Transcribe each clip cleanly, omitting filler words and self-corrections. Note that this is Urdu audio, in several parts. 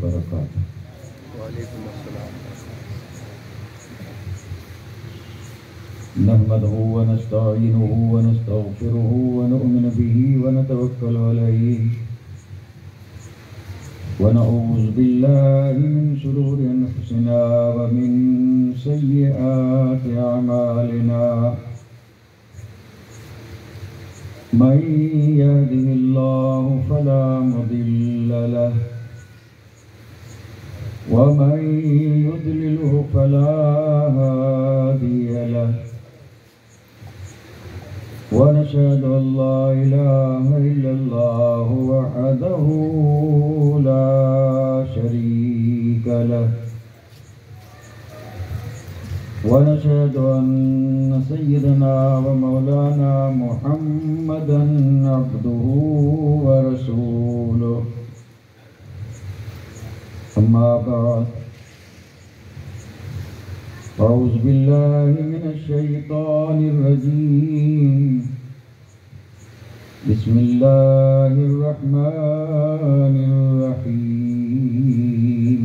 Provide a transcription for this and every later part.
وبرکاتہ۔ وعلیکم السلام۔ نحمده ونستعینه ونستغفره ونؤمن به ونتوکل علیہ ونعوذ باللہ من شرور انفسنا ومن سیئات اعمالنا من يهده الله فلا مضل له ومن يضلله فلا هادي له ونشهد أن لا إله إلا الله وحده لا شريك له ونشهد أن سيدنا ومولانا محمدا عبده ورسوله أما بعد أعوذ بالله من الشيطان الرجيم بسم الله الرحمن الرحيم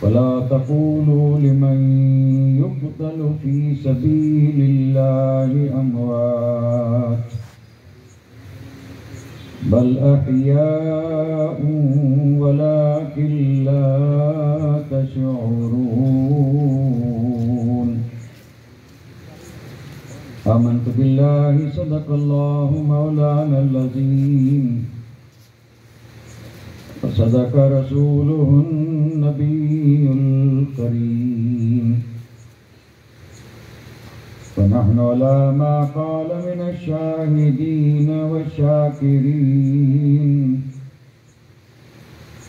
ولا تقولوا لمن يقتل في سبيل الله أموات بل أحياء ولكن لا تشعرون آمنت بالله صدق الله مولانا العظيم وصدق رسوله النبي الكريم ونحن على ما قال من الشاهدين والشاكرين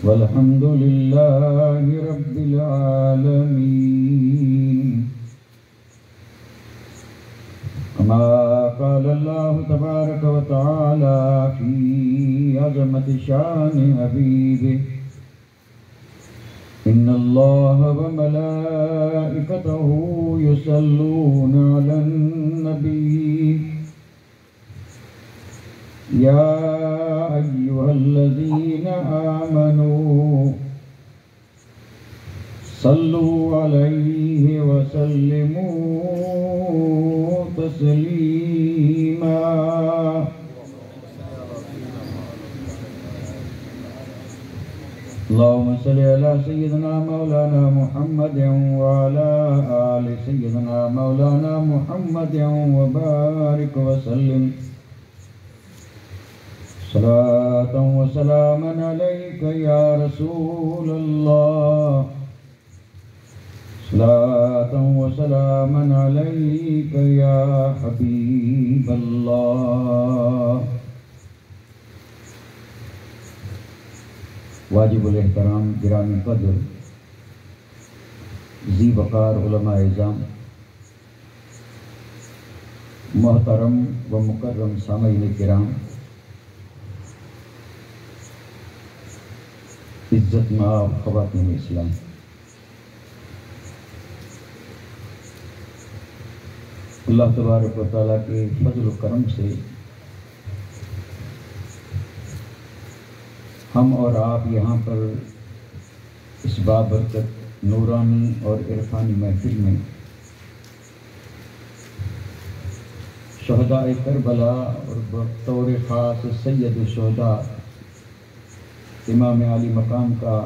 والحمد لله رب العالمين كما قال الله تبارك وتعالى في عظمة شان حبيبه إن الله وملائكته يصلون على النبي يا أيها الذين آمنوا صلوا عليه وسلموا تسليما اللهم صل على سيدنا مولانا محمد وعلى آل سيدنا مولانا محمد وبارك وسلم صلاة وسلاما عليك يا رسول الله صلاة وسلاما عليك يا حبيب الله۔ واجب الاحترام گرامی قدر ذی وقار علماء اعظام، محترم و مکرم سامعین کرام، عزت مآب خواتین اسلام، اللہ تبارک و تعالیٰ کے فضل و کرم سے ہم اور آپ یہاں پر اس بابرکت نورانی اور عرفانی محفل میں شہداء کربلا اور بطور خاص سید الشہداء امام علی مقام کا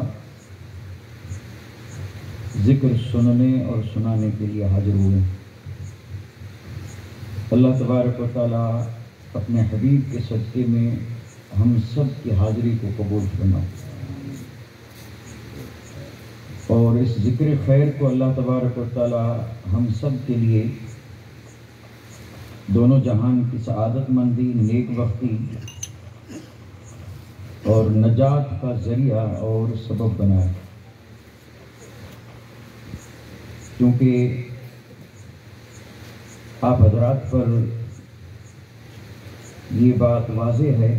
ذکر سننے اور سنانے کے لیے حاضر ہوئے۔ اللہ تبارک و تعالیٰ اپنے حبیب کے صدقے میں ہم سب کی حاضری کو قبول فرمائے، اور اس ذکر خیر کو اللہ تبارک و تعالیٰ ہم سب کے لیے دونوں جہان کی سعادت مندی، نیک بختی اور نجات کا ذریعہ اور سبب بنائے، کیونکہ آپ حضرات پر یہ بات واضح ہے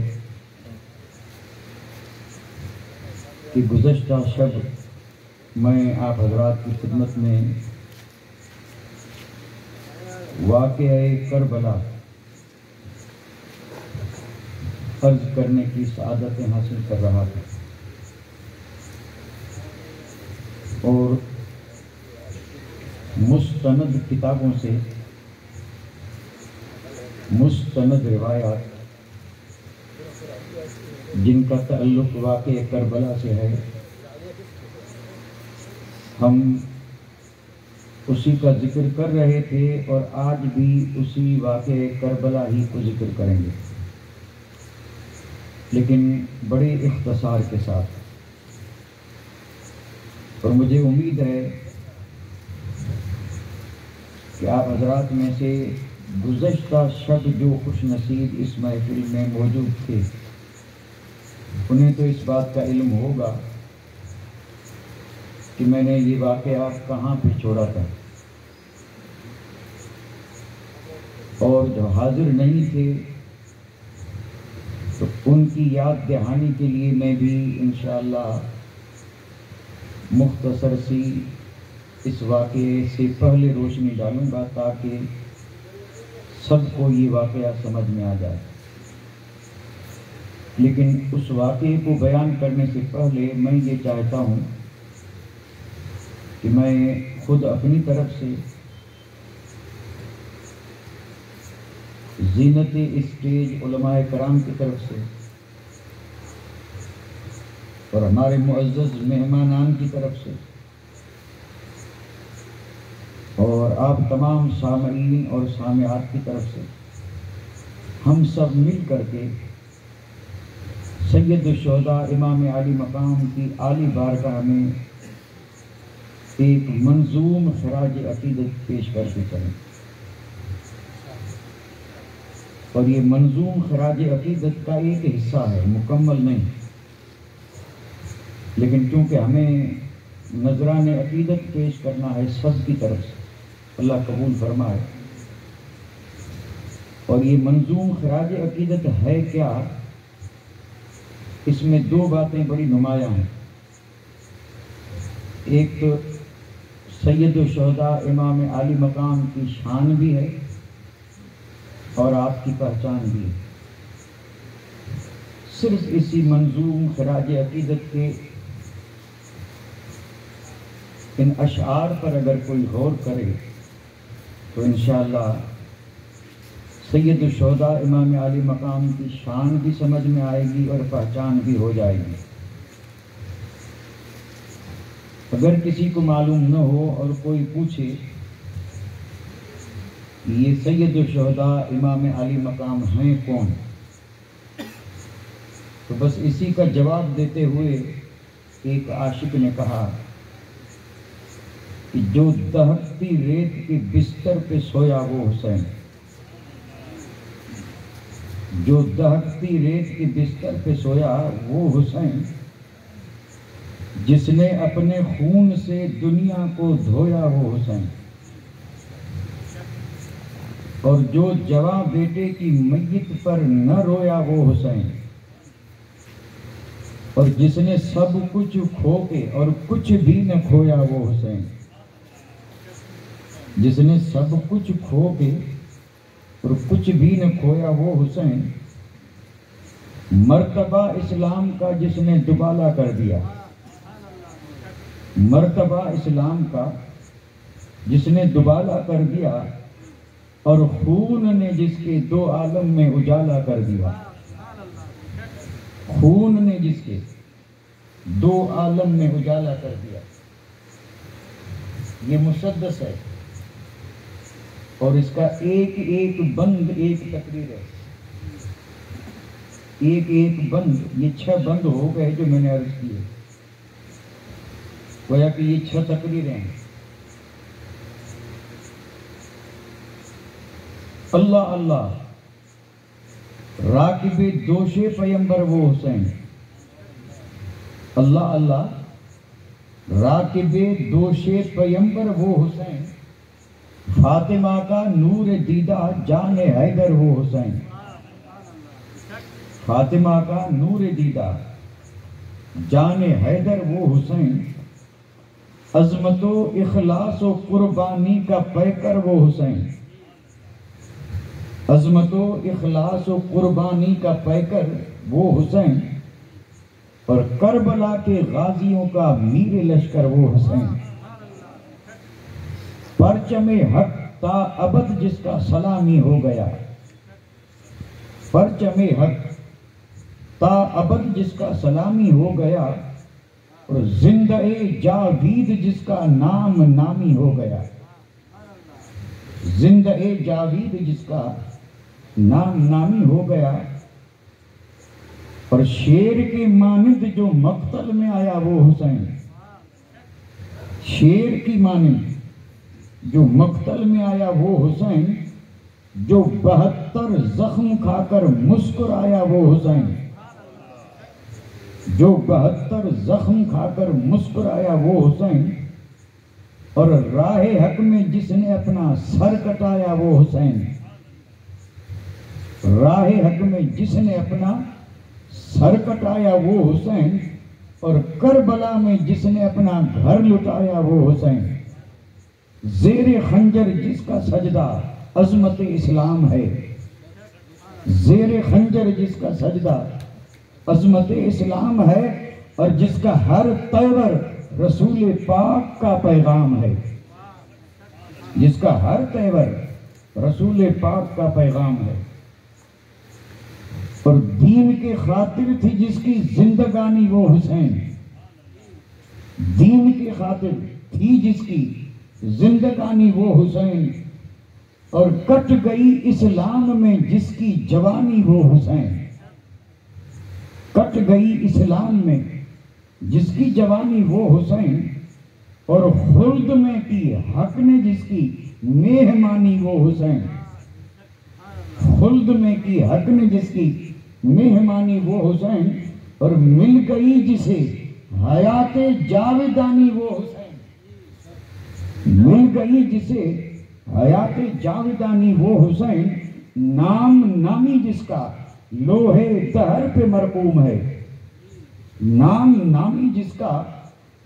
کہ گزشتہ شب میں آپ حضرات کی خدمت میں واقعہ کربلا عرض کرنے کی سعادتیں حاصل کر رہا تھا، اور مستند کتابوں سے، مستند روایات جن کا تعلق واقع کربلا سے ہے، ہم اسی کا ذکر کر رہے تھے اور آج بھی اسی واقع کربلا ہی کو ذکر کریں گے، لیکن بڑے اختصار کے ساتھ۔ اور مجھے امید ہے کہ آپ حضرات میں سے گزشتہ شب جو خوش نصیب اس محفل میں موجود تھے، انہیں تو اس بات کا علم ہوگا کہ میں نے یہ واقعہ کہاں پہ چھوڑا تھا، اور جو حاضر نہیں تھے تو ان کی یاد دہانی کے لیے میں بھی انشاءاللہ مختصر سی اس واقعے سے پہلے روشنی ڈالوں گا تاکہ سب کو یہ واقعہ سمجھ میں آ جائے۔ لیکن اس واقعے کو بیان کرنے سے پہلے میں یہ چاہتا ہوں کہ میں خود اپنی طرف سے زینت اسٹیج علماء کرام کی طرف سے اور ہمارے معزز مہمانان کی طرف سے اور آپ تمام سامعین اور سامعات کی طرف سے ہم سب مل کر کے سید الشہداء امام عالی مقام کی عالی بارگاہ میں ایک منظوم خراج عقیدت پیش کر کے چلیں، اور یہ منظوم خراج عقیدت کا ایک حصہ ہے، مکمل نہیں، لیکن چونکہ ہمیں نذران عقیدت پیش کرنا ہے سب کی طرف سے، اللہ قبول فرمائے۔ اور یہ منظوم خراج عقیدت ہے کیا؟ اس میں دو باتیں بڑی نمایاں ہیں، ایک تو سید الشہداء امام عالی مقام کی شان بھی ہے اور آپ کی پہچان بھی ہے۔ صرف اسی منظوم خراج عقیدت کے ان اشعار پر اگر کوئی غور کرے تو انشاءاللہ سید الشہداء امام عالی مقام کی شان بھی سمجھ میں آئے گی اور پہچان بھی ہو جائے گی۔ اگر کسی کو معلوم نہ ہو اور کوئی پوچھے یہ سید الشہداء امام عالی مقام ہیں کون، تو بس اسی کا جواب دیتے ہوئے ایک عاشق نے کہا کہ جو دہکتی ریت کے بستر پہ سویا وہ حسین، جو دہکتی ریت کے بستر پہ سویا وہ حسین، جس نے اپنے خون سے دنیا کو دھویا وہ حسین، اور جو جواں بیٹے کی میت پر نہ رویا وہ حسین، اور جس نے سب کچھ کھو کے اور کچھ بھی نہ کھویا وہ حسین، جس نے سب کچھ کھو کے اور کچھ بھی نہ کھویا وہ حسین، مرتبہ اسلام کا جس نے دوبالا کر دیا، مرتبہ اسلام کا جس نے دوبالا کر دیا، اور خون نے جس کے دو عالم میں اجالا کر دیا، خون نے جس کے دو عالم میں اجالا کر دیا۔ یہ مسدس ہے اور اس کا ایک ایک بند ایک تقریر ہے، ایک ایک بند، یہ 6 بند ہو گئے جو میں نے عرض کیے، گویا کہ یہ 6 تقریریں ہیں۔ اللہ اللہ راکب دوش پیمبر وہ حسین، اللہ اللہ راکب دوش پیمبر وہ حسین، فاطمہ کا نور دیدہ جان حیدر وہ حسین، فاطمہ کا نور دیدہ جان حیدر وہ حسین، عظمت و اخلاص و قربانی کا پیکر وہ حسین، عظمت و اخلاص و قربانی کا پیکر وہ حسین، اور کربلا کے غازیوں کا میر لشکر وہ حسین، پرچم حق تا ابد جس کا سلامی ہو گیا، پرچم حق تا ابد جس کا سلامی ہو گیا، اور زندہ جاوید جس کا نام نامی ہو گیا، زندہ جاوید جس کا نام نامی ہو گیا، اور شیر کے مانند جو مقتل میں آیا وہ حسین، شیر کی مانند جو مقتل میں آیا وہ حسین، جو 72 زخم کھا کر مسکرایا وہ حسین، جو 72 زخم کھا کر مسکرایا وہ حسین، اور راہ حق میں جس نے اپنا سر کٹایا وہ حسین، راہ حق میں جس نے اپنا سر کٹایا وہ حسین، اور کربلا میں جس نے اپنا گھر لٹایا وہ حسین، زیر خنجر جس کا سجدہ عظمت اسلام ہے، زیر خنجر جس کا سجدہ عظمت اسلام ہے، اور جس کا ہر تیور رسول پاک کا پیغام ہے، جس کا ہر تیور رسول پاک کا پیغام ہے، اور دین کے خاطر تھی جس کی زندگانی وہ حسین، دین کے خاطر تھی جس کی زندگانی وہ حسین، اور کٹ گئی اسلام میں جس کی جوانی وہ حسین، کٹ گئی اسلام میں جس کی جوانی وہ حسین، اور خلد میں کی حق نے جس کی مہمانی وہ حسین، خلد میں کی حق نے جس کی مہمانی وہ حسین، اور مل گئی جسے حیات جاویدانی وہ حسین، مل گئی جسے حیات جاویدانی وہ حسین، نام نامی جس کا لوہے دہر پہ مرقوم ہے، نام نامی جس کا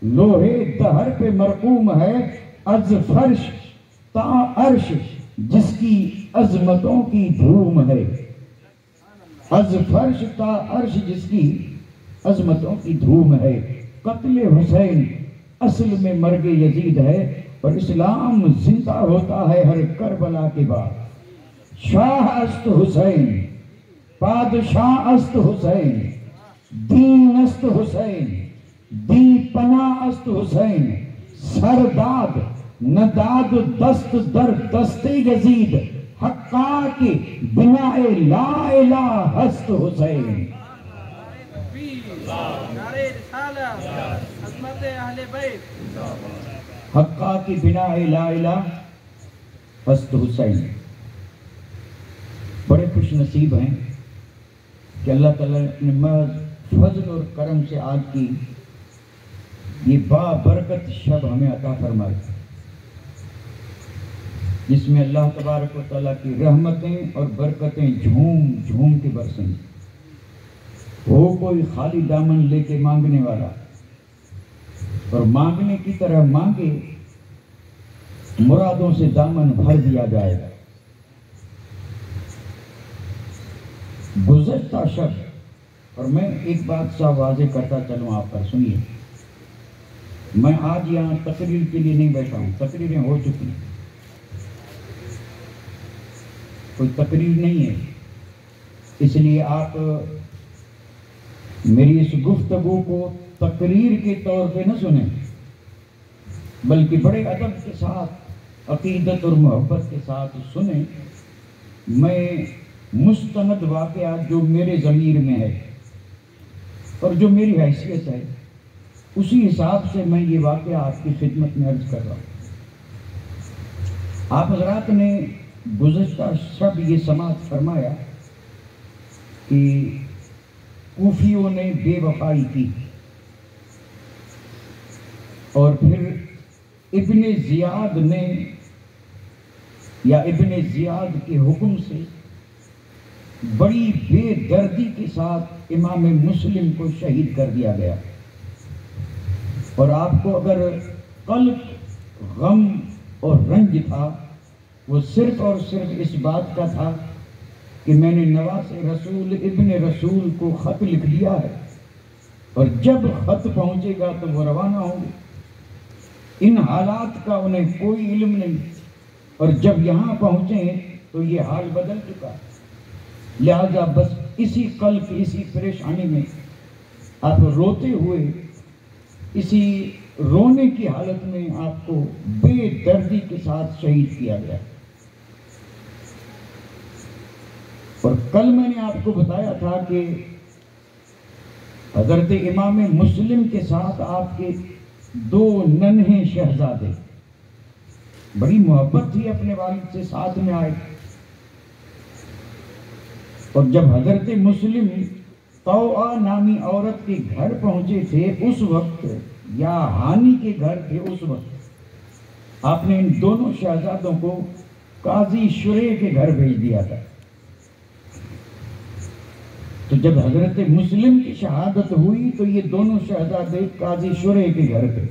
لوہے دہر پہ مرقوم ہے، از فرش تا عرش جس کی عظمتوں کی دھوم ہے، از فرش تا عرش جس کی عظمتوں کی دھوم ہے، قتل حسین اصل میں مرگ یزید ہے، اور اسلام زندہ ہوتا ہے ہر کربلا کے بعد، شاہ است حسین، پادشاہ است حسین، دین است حسین، دی پناہ است حسین، سرداد نداد دست در دست یزید، حقا کی بنا لا الہ ہست حسین، حقا کی بنا لا الہ ہست حسین۔ بڑے خوش نصیب ہیں کہ اللہ تعالیٰ نے محض فضل اور کرم سے آج کی یہ بابرکت شب ہمیں عطا فرمائی، جس میں اللہ تبارک و تعالیٰ کی رحمتیں اور برکتیں جھوم جھوم کے برسیں۔ ہو کوئی خالی دامن لے کے مانگنے والا، اور مانگنے کی طرح مانگے، مرادوں سے دامن بھر دیا جائے گا۔ گزشتہ شب، اور میں ایک بات سا واضح کرتا چلوں آپ پر، سنیے، میں آج یہاں تقریر کے لیے نہیں بیٹھا ہوں، تقریریں ہو چکی ہیں، کوئی تقریر نہیں ہے، اس لیے آپ میری اس گفتگو کو تقریر کے طور پہ نہ سنیں، بلکہ بڑے ادب کے ساتھ، عقیدت اور محبت کے ساتھ سنیں۔ میں مستند واقعات جو میرے ضمیر میں ہے اور جو میری حیثیت ہے، اسی حساب سے میں یہ واقعہ آپ کی خدمت میں عرض کر رہا ہوں۔ آپ حضرات نے گزشتہ شب یہ سماعت فرمایا کہ کوفیوں نے بے وفائی کی، اور پھر ابن زیاد نے، یا ابن زیاد کے حکم سے بڑی بے دردی کے ساتھ امام مسلم کو شہید کر دیا گیا، اور آپ کو اگر قلب غم اور رنج تھا، وہ صرف اور صرف اس بات کا تھا کہ میں نے نواس رسول ابن رسول کو خط لکھ دیا ہے، اور جب خط پہنچے گا تو وہ روانہ ہوں گے۔ ان حالات کا انہیں کوئی علم نہیں، اور جب یہاں پہنچیں تو یہ حال بدل چکا ہے۔ لہذا بس اسی قلق، اسی پریشانی میں آپ روتے ہوئے، اسی رونے کی حالت میں آپ کو بے دردی کے ساتھ شہید کیا گیا۔ اور کل میں نے آپ کو بتایا تھا کہ حضرت امام مسلم کے ساتھ آپ کے 2 ننھے شہزادے، بڑی محبت تھی اپنے والد سے، ساتھ میں آئے، اور جب حضرت مسلم طوعہ نامی عورت کے گھر پہنچے تھے اس وقت، یا ہانی کے گھر تھے اس وقت، آپ نے ان دونوں شہزادوں کو قاضی شریح کے گھر بھیج دیا تھا۔ تو جب حضرت مسلم کی شہادت ہوئی تو یہ دونوں شہزادے قاضی شریح کے گھر تھے۔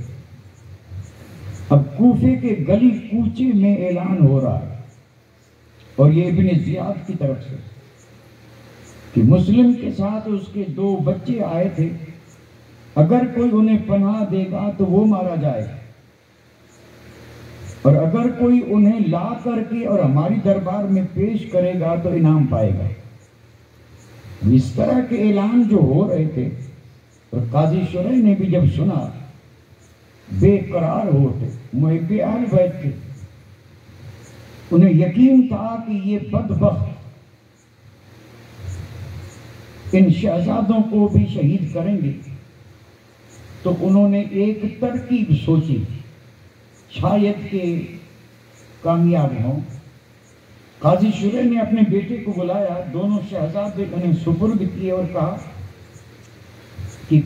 اب کوفے کے گلی کوچے میں اعلان ہو رہا ہے، اور یہ ابن زیاد کی طرف سے، کہ مسلم کے ساتھ اس کے 2 بچے آئے تھے، اگر کوئی انہیں پناہ دے گا تو وہ مارا جائے گا، اور اگر کوئی انہیں لا کر کے اور ہماری دربار میں پیش کرے گا تو انعام پائے گا۔ اس طرح کے اعلان جو ہو رہے تھے، اور قاضی شریح نے بھی جب سنا، بے قرار ہوتے، محب اہل بیت تھے، انہیں یقین تھا کہ یہ بدبخت ان شہزادوں کو بھی شہید کریں گے، تو انہوں نے ایک ترکیب سوچی، شاید کہ کامیاب ہوں۔ قاضی شریح نے اپنے بیٹے کو بلایا، دونوں شہزادے انہیں سپرد کیے اور کہا کہ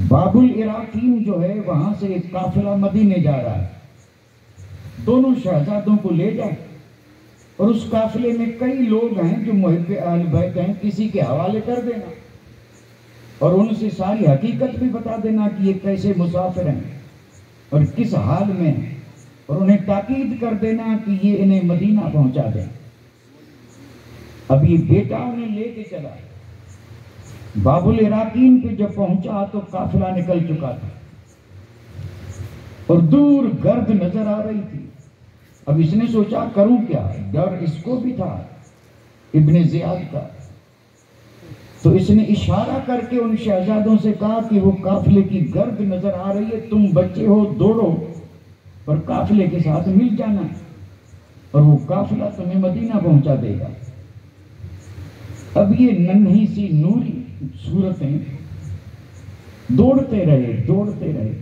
باب العراقین جو ہے وہاں سے ایک قافلہ مدینے جا رہا ہے، دونوں شہزادوں کو لے جائیں، اور اس قافلے میں کئی لوگ ہیں جو محب اہل بیت ہیں، کسی کے حوالے کر دینا، اور ان سے ساری حقیقت بھی بتا دینا کہ یہ کیسے مسافر ہیں اور کس حال میں ہیں، اور انہیں تاکید کر دینا کہ یہ انہیں مدینہ پہنچا دیں۔ اب یہ بیٹا انہیں لے کے چلا، باب العراقین پہ جب پہنچا تو قافلہ نکل چکا تھا، اور دور گرد نظر آ رہی تھی۔ اب اس نے سوچا کروں کیا، ڈر اس کو بھی تھا ابن زیاد کا، تو اس نے اشارہ کر کے ان شہزادوں سے کہا کہ وہ قافلے کی گرد نظر آ رہی ہے، تم بچے ہو دوڑو اور قافلے کے ساتھ مل جانا، اور وہ قافلہ تمہیں مدینہ پہنچا دے گا۔ اب یہ ننھی سی نوری صورتیں دوڑتے رہے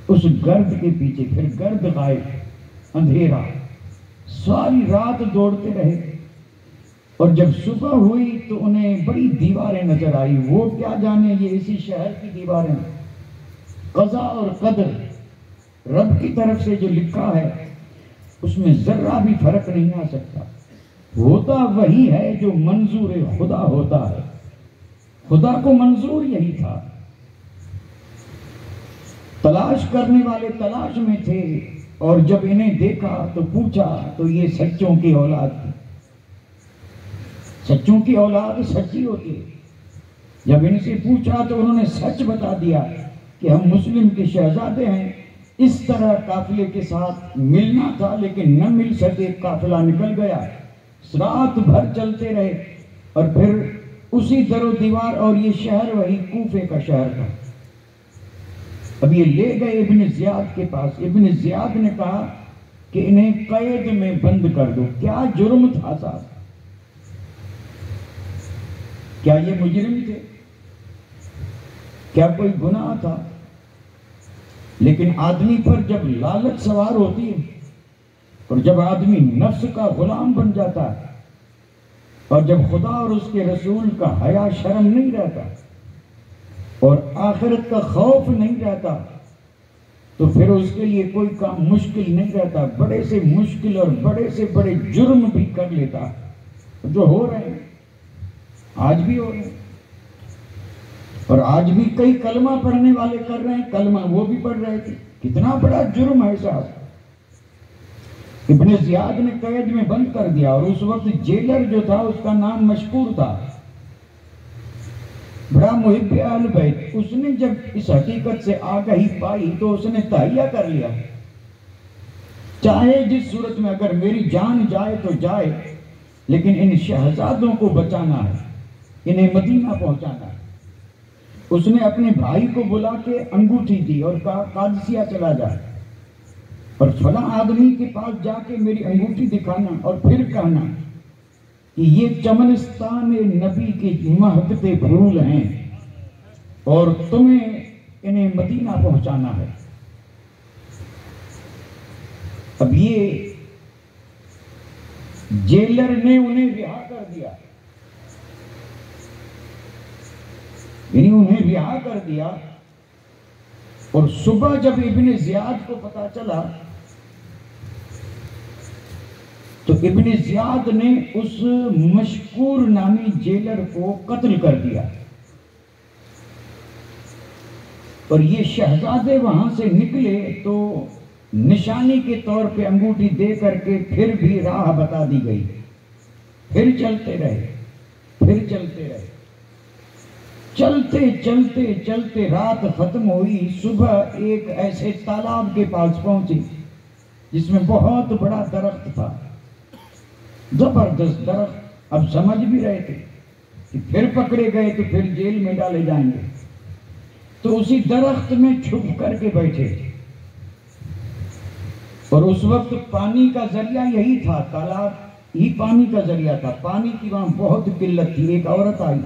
اس گرد کے پیچھے، پھر گرد غائب، اندھیرا، ساری رات دوڑتے رہے، اور جب صبح ہوئی تو انہیں بڑی دیواریں نظر آئی۔ وہ کیا جانے یہ اسی شہر کی دیواریں، قضا اور قدر رب کی طرف سے جو لکھا ہے اس میں ذرہ بھی فرق نہیں آ سکتا، ہوتا وہی ہے جو منظور خدا ہوتا ہے، خدا کو منظور یہی تھا۔ تلاش کرنے والے تلاش میں تھے، اور جب انہیں دیکھا تو پوچھا تو یہ سچوں کی اولاد تھی۔ سچوں کی اولاد سچی ہوتی ہے۔ جب ان سے پوچھا تو انہوں نے سچ بتا دیا کہ ہم مسلم کے شہزادے ہیں، اس طرح قافلے کے ساتھ ملنا تھا لیکن نہ مل سکے، قافلہ نکل گیا، رات بھر چلتے رہے، اور پھر اسی در و دیوار، اور یہ شہر وہی کوفے کا شہر تھا۔ اب یہ لے گئے ابن زیاد کے پاس۔ ابن زیاد نے کہا کہ انہیں قید میں بند کر دو۔ کیا جرم تھا صاحب؟ کیا یہ مجرم تھے؟ کیا کوئی گناہ تھا؟ لیکن آدمی پر جب لالچ سوار ہوتی ہے، اور جب آدمی نفس کا غلام بن جاتا ہے، اور جب خدا اور اس کے رسول کا حیا شرم نہیں رہتا، اور آخرت کا خوف نہیں رہتا، تو پھر اس کے لیے کوئی کام مشکل نہیں رہتا، بڑے سے مشکل اور بڑے سے بڑے جرم بھی کر لیتا، جو ہو رہے ہیں آج بھی ہو رہے ہیں، اور آج بھی کئی کلمہ پڑھنے والے کر رہے ہیں، کلمہ وہ بھی پڑھ رہے تھے۔ کتنا بڑا جرم ہے صاحب، ابن زیاد نے قید میں بند کر دیا، اور اس وقت جیلر جو تھا اس کا نام مشکور تھا، بڑا محب اہل بیت۔ اس نے جب اس حقیقت سے آگاہی پائی تو اس نے تہیہ کر لیا، چاہے جس صورت میں اگر میری جان جائے تو جائے، لیکن ان شہزادوں کو بچانا ہے، انہیں مدینہ پہنچانا ہے۔ اس نے اپنے بھائی کو بلا کے انگوٹھی دی اور کہا قادسیہ چلا جا اور فلاں آدمی کے پاس جا کے میری انگوٹھی دکھانا، اور پھر کہنا کہ یہ چمنستان نبی کے مہکتے پھول ہیں اور تمہیں انہیں مدینہ پہنچانا ہے۔ اب یہ جیلر نے انہیں رہا کر دیا، یعنی انہیں رہا کر دیا، اور صبح جب ابن زیاد کو پتا چلا تو ابن زیاد نے اس مشکور نامی جیلر کو قتل کر دیا، اور یہ شہزادے وہاں سے نکلے تو نشانی کے طور پہ انگوٹھی دے کر کے پھر بھی راہ بتا دی گئی، پھر چلتے رہے، پھر چلتے رہے، چلتے چلتے چلتے رات ختم ہوئی، صبح ایک ایسے تالاب کے پاس پہنچے جس میں بہت بڑا درخت تھا، زبردست درخت۔ اب سمجھ بھی رہے تھے کہ پھر پکڑے گئے تو پھر جیل میں ڈالے جائیں گے، تو اسی درخت میں چھپ کر کے بیٹھے، اور اس وقت پانی کا ذریعہ یہی تھا، تالاب ہی پانی کا ذریعہ تھا، پانی کی وہاں بہت قلت تھی۔ ایک عورت آئی،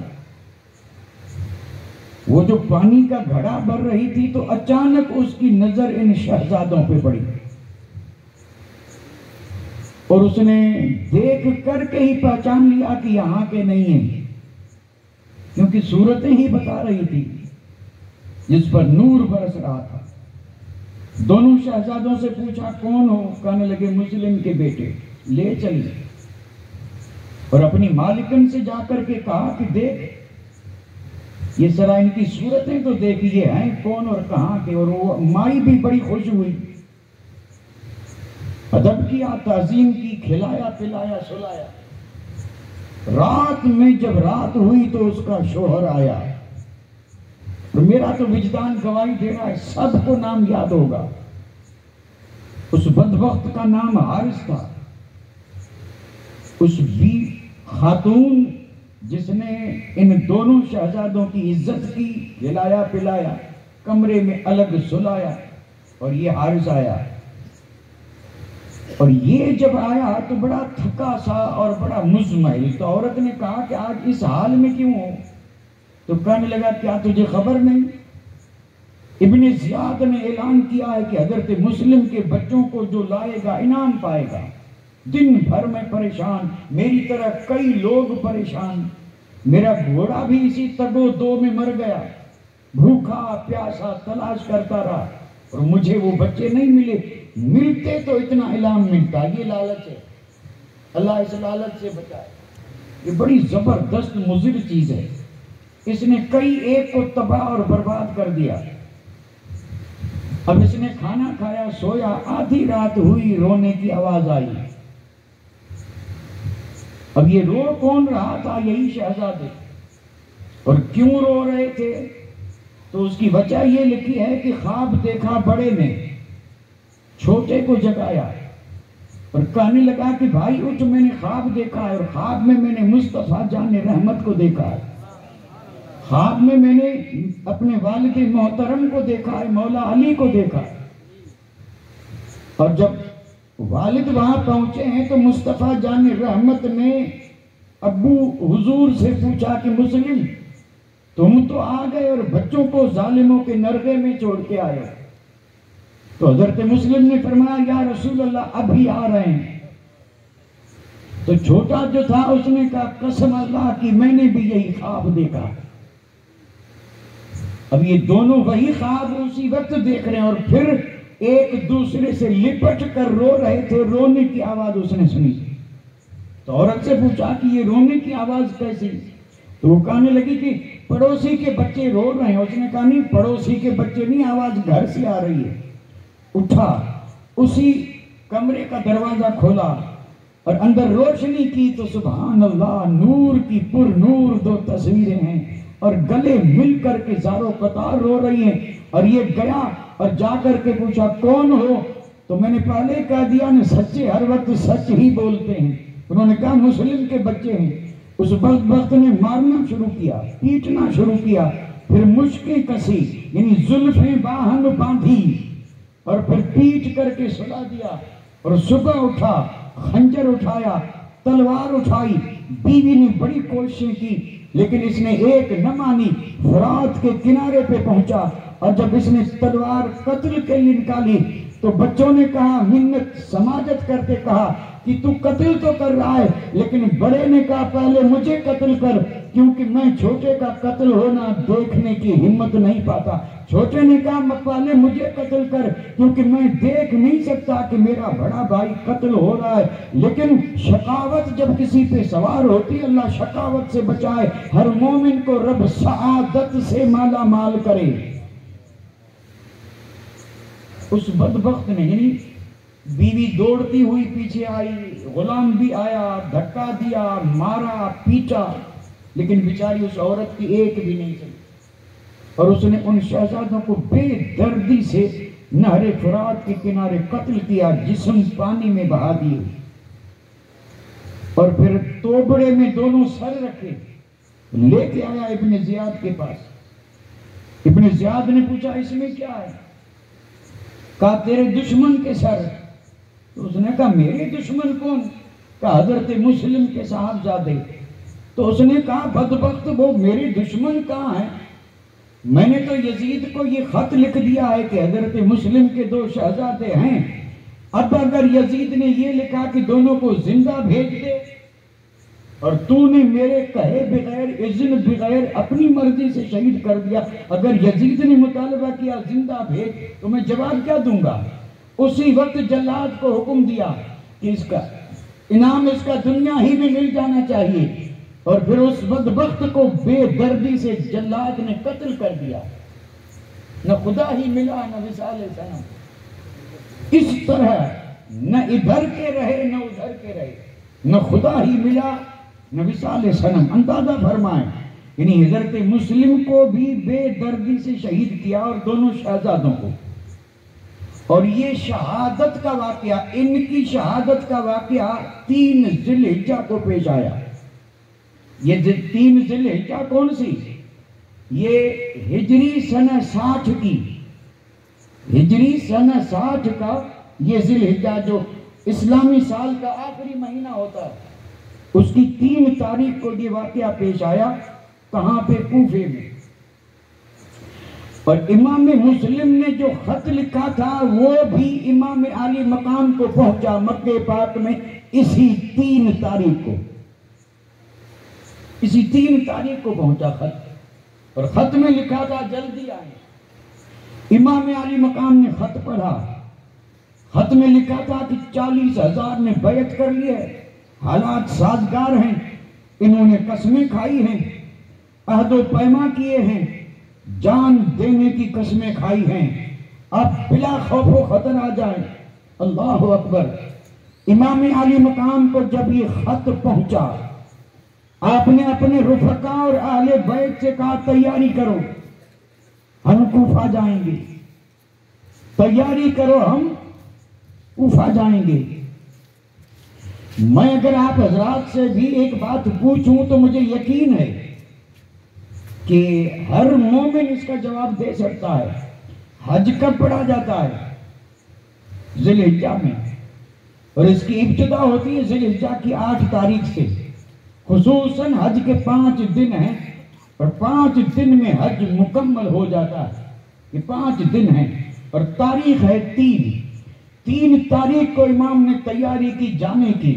وہ جو پانی کا گھڑا بھر رہی تھی تو اچانک اس کی نظر ان شہزادوں پہ پڑی، اور اس نے دیکھ کر کے ہی پہچان لیا کہ یہاں کے نہیں ہیں، کیونکہ صورتیں ہی بتا رہی تھی جس پر نور برس رہا تھا۔ دونوں شہزادوں سے پوچھا کون ہو؟ کہنے لگے مسلم کے بیٹے، لے چلی، اور اپنی مالکن سے جا کر کے کہا کہ دیکھ یہ ذرا ان کی صورتیں تو دیکھ، یہ ہیں کون اور کہاں کے۔ اور وہ مائی بھی بڑی خوش ہوئی، ادب کیا، تعظیم کی، کھلایا پلایا سلایا۔ رات میں جب رات ہوئی تو اس کا شوہر آیا، اور میرا تو وجدان گواہی دے رہا ہے سب کو نام یاد ہوگا، اس بدبخت کا نام حارث تھا، اس بھی خاتون جس نے ان دونوں شہزادوں کی عزت کی، کھلایا پلایا، کمرے میں الگ سلایا، اور یہ حارث آیا۔ اور یہ جب آیا تو بڑا تھکا سا اور بڑا مزمحل، تو عورت نے کہا کہ آج اس حال میں کیوں ہو؟ تو کہنے لگا کیا تجھے خبر نہیں؟ ابن زیاد نے اعلان کیا ہے کہ حضرت مسلم کے بچوں کو جو لائے گا انعام پائے گا۔ دن بھر میں پریشان، میری طرح کئی لوگ پریشان، میرا گھوڑا بھی اسی تگو دو میں مر گیا، بھوکا پیاسا تلاش کرتا رہا، اور مجھے وہ بچے نہیں ملے، ملتے تو اتنا انعام ملتا۔ یہ لالچ ہے، اللہ اس لالچ سے بچائے، یہ بڑی زبردست مضر چیز ہے، اس نے کئی ایک کو تباہ اور برباد کر دیا۔ اب اس نے کھانا کھایا، سویا، آدھی رات ہوئی، رونے کی آواز آئی۔ اب یہ رو کون رہا تھا؟ یہی شہزادے۔ اور کیوں رو رہے تھے؟ تو اس کی وجہ یہ لکھی ہے کہ خواب دیکھا بڑے نے، چھوٹے کو جگایا اور کہنے لگا کہ بھائی اٹھ، میں نے خواب دیکھا ہے، اور خواب میں میں نے مصطفیٰ جان رحمت کو دیکھا ہے، خواب میں میں نے اپنے والد محترم کو دیکھا ہے، مولا علی کو دیکھا ہے۔ اور جب والد وہاں پہنچے ہیں تو مصطفیٰ جان رحمت نے ابو حضور سے پوچھا کہ مسلم تم تو آ گئے اور بچوں کو ظالموں کے نرغے میں چھوڑ کے آئے۔ تو حضرت مسلم نے فرمایا یا رسول اللہ ابھی آ رہے ہیں۔ تو چھوٹا جو تھا اس نے کہا قسم اللہ کی میں نے بھی یہی خواب دیکھا۔ اب یہ دونوں وہی خواب اسی وقت دیکھ رہے ہیں، اور پھر ایک دوسرے سے لپٹ کر رو رہے تھے، رونے کی آواز اس نے سنی۔ تو عورت سے پوچھا کہ یہ رونے کی آواز کیسی؟ تو وہ کہنے لگی کہ پڑوسی کے بچے رو رہے ہیں۔ اس نے کہا نہیں، پڑوسی کے بچے نہیں، آواز گھر سے آ رہی ہے۔ اٹھا، اسی کمرے کا دروازہ کھولا اور اندر روشنی کی تو سبحان اللہ، نور کی پر نور دو تصویریں ہیں اور گلے مل کر کے زاروں قطار رو رہی ہیں. اور یہ گیا اور جا کر کے پوچھا کون ہو؟ تو میں نے پہلے کہہ دیا نا سچے ہر وقت سچ ہی بولتے ہیں. انہوں نے کہا مسلم کے بچے ہیں. اس بدبخت نے مارنا شروع کیا، پیٹنا شروع کیا، پھر مشکیں کسی یعنی زلفیں باہم باندھی اور پھر پیٹ کر کے سلا دیا. اور صبح اٹھا، خنجر اٹھایا، تلوار اٹھائی. بیوی نے بڑی کوششیں کی لیکن اس نے ایک نہ مانی. فرات کے کنارے پہ پہنچا اور جب اس نے تلوار قتل کے لیے نکالی تو بچوں نے کہا، منت سماجت کرتے کہا کہ تو قتل تو کر رہا ہے، لیکن بڑے نے کہا پہلے مجھے قتل کر، کیونکہ میں چھوٹے کا قتل ہونا دیکھنے کی ہمت نہیں پاتا. چھوٹے نے کہا پہلے مجھے قتل کر، کیونکہ میں دیکھ نہیں سکتا کہ میرا بڑا بھائی قتل ہو رہا ہے. لیکن شقاوت جب کسی پہ سوار ہوتی ہے، اللہ شقاوت سے بچائے. ہر مومن کو رب سعادت سے مالا مال کرے. اس بدبخت نے یعنی بیوی دوڑتی ہوئی پیچھے آئی، غلام بھی آیا، دھکا دیا، مارا، پیٹا، لیکن بیچاری اس عورت کی ایک بھی نہیں چلی. اور اس نے ان شہزادوں کو بے دردی سے نہر فرات کے کنارے قتل کیا، جسم پانی میں بہا دیے. اور پھر توبڑے میں دونوں سر رکھے لے کے آیا ابن زیاد کے پاس. ابن زیاد نے پوچھا اس میں کیا ہے؟ کہا تیرے دشمن کے سر. تو اس نے کہا میرے دشمن کون؟ کہا حضرت مسلم کے صاحبزادے. تو اس نے کہا بدبخت وہ میرے دشمن کہاں ہیں؟ میں نے تو یزید کو یہ خط لکھ دیا ہے کہ حضرت مسلم کے 2 شہزادے ہیں. اب اگر یزید نے یہ لکھا کہ دونوں کو زندہ بھیج دے اور تو نے میرے کہے بغیر اذن بغیر اپنی مرضی سے شہید کر دیا، اگر یزید نے مطالبہ کیا زندہ بھیج تو میں جواب کیا دوں گا؟ اسی وقت جلاد کو حکم دیا کہ اس کا انعام اس کا دنیا ہی میں مل جانا چاہیے. اور پھر اس بدبخت کو بے دردی سے جلاد نے قتل کر دیا. نہ خدا ہی ملا نہ وصال صنم. اس طرح نہ ادھر کے رہے نہ ادھر کے رہے، نہ خدا ہی ملا نہ وصال صنم. اندازہ فرمائیں یعنی حضرت مسلم کو بھی بے دردی سے شہید کیا اور دونوں شہزادوں کو. اور یہ شہادت کا واقعہ، ان کی شہادت کا واقعہ 3 ذی الحجہ کو پیش آیا. یہ 3 ذی الحجہ کون سی؟ یہ ہجری سنہ 60 کی، ہجری سنہ 60 کا یہ ذی الحجہ جو اسلامی سال کا آخری مہینہ ہوتا ہے، اس کی 3 تاریخ کو یہ واقعہ پیش آیا. کہاں پہ؟ کوفے میں. اور امام مسلم نے جو خط لکھا تھا وہ بھی امام عالی مقام کو پہنچا مکہ پاک میں اسی 3 تاریخ کو. اسی 3 تاریخ کو پہنچا خط. اور خط میں لکھا تھا جلدی آئیں. امام عالی مقام نے خط پڑھا. خط میں لکھا تھا کہ 40,000 نے بیعت کر لی ہے، حالات سازگار ہیں، انہوں نے قسمیں کھائی ہیں، عہد و پیما کیے ہیں، جان دینے کی قسمیں کھائی ہیں. اب بلا خوف و خطر آ جائیں. اللہ اکبر. امام عالی مقام کو جب یہ خط پہنچا، آپ نے اپنے رفقا اور اہل بیت سے کہا تیاری کرو، ہم کوفہ جائیں گے. تیاری کرو، ہم کوفہ جائیں گے. میں اگر آپ حضرات سے بھی ایک بات پوچھوں تو مجھے یقین ہے کہ ہر مومن اس کا جواب دے سکتا ہے. حج کب پڑھا جاتا ہے؟ ذی الحجہ میں. اور اس کی ابتدا ہوتی ہے ذی الحجہ کی 8 تاریخ سے. خصوصاً حج کے 5 دن ہیں اور 5 دن میں حج مکمل ہو جاتا ہے. یہ 5 دن ہیں اور تاریخ ہے 3 تاریخ کو امام نے تیاری کی جانے کی.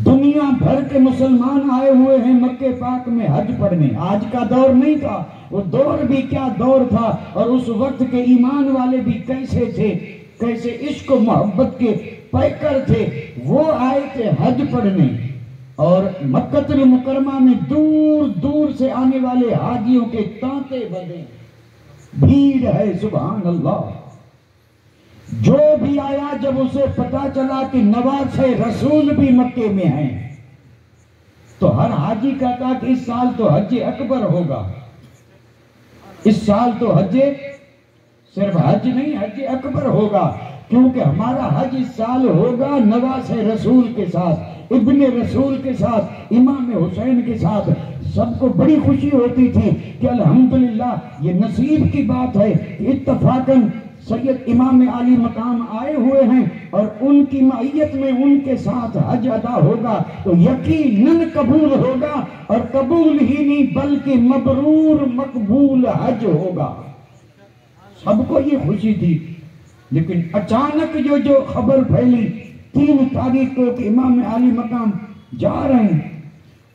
دنیا بھر کے مسلمان آئے ہوئے ہیں مکہ پاک میں حج پڑھنے. آج کا دور نہیں تھا، وہ دور بھی کیا دور تھا. اور اس وقت کے ایمان والے بھی کیسے تھے، کیسے عشق و محبت کے پیکر تھے. وہ آئے تھے حج پڑھنے. اور مکہ المکرمہ میں دور دور سے آنے والے حاجیوں کے تانتے بندے، بھیڑ ہے. سبحان اللہ. جو بھی آیا جب اسے پتا چلا کہ نواز رسول بھی مکے میں ہیں تو ہر حاجی کہتا کہ اس سال تو حج اکبر ہوگا، اس سال تو حج صرف حج نہیں حج اکبر ہوگا، کیونکہ ہمارا حج اس سال ہوگا نواز رسول کے ساتھ، ابن رسول کے ساتھ، امام حسین کے ساتھ۔ سب کو بڑی خوشی ہوتی تھی کہ الحمدللہ یہ نصیب کی بات ہے کہ اتفاقاً سید امام عالی مقام آئے ہوئے ہیں اور ان کی معیت میں ان کے ساتھ حج ادا ہوگا تو یقیناً قبول ہوگا، اور قبول ہی نہیں بلکہ مبرور مقبول حج ہوگا۔ سب کو یہ خوشی تھی، لیکن اچانک جو خبر پھیلی 3 تاریخ کو کہ امام عالی مقام جا رہے ہیں،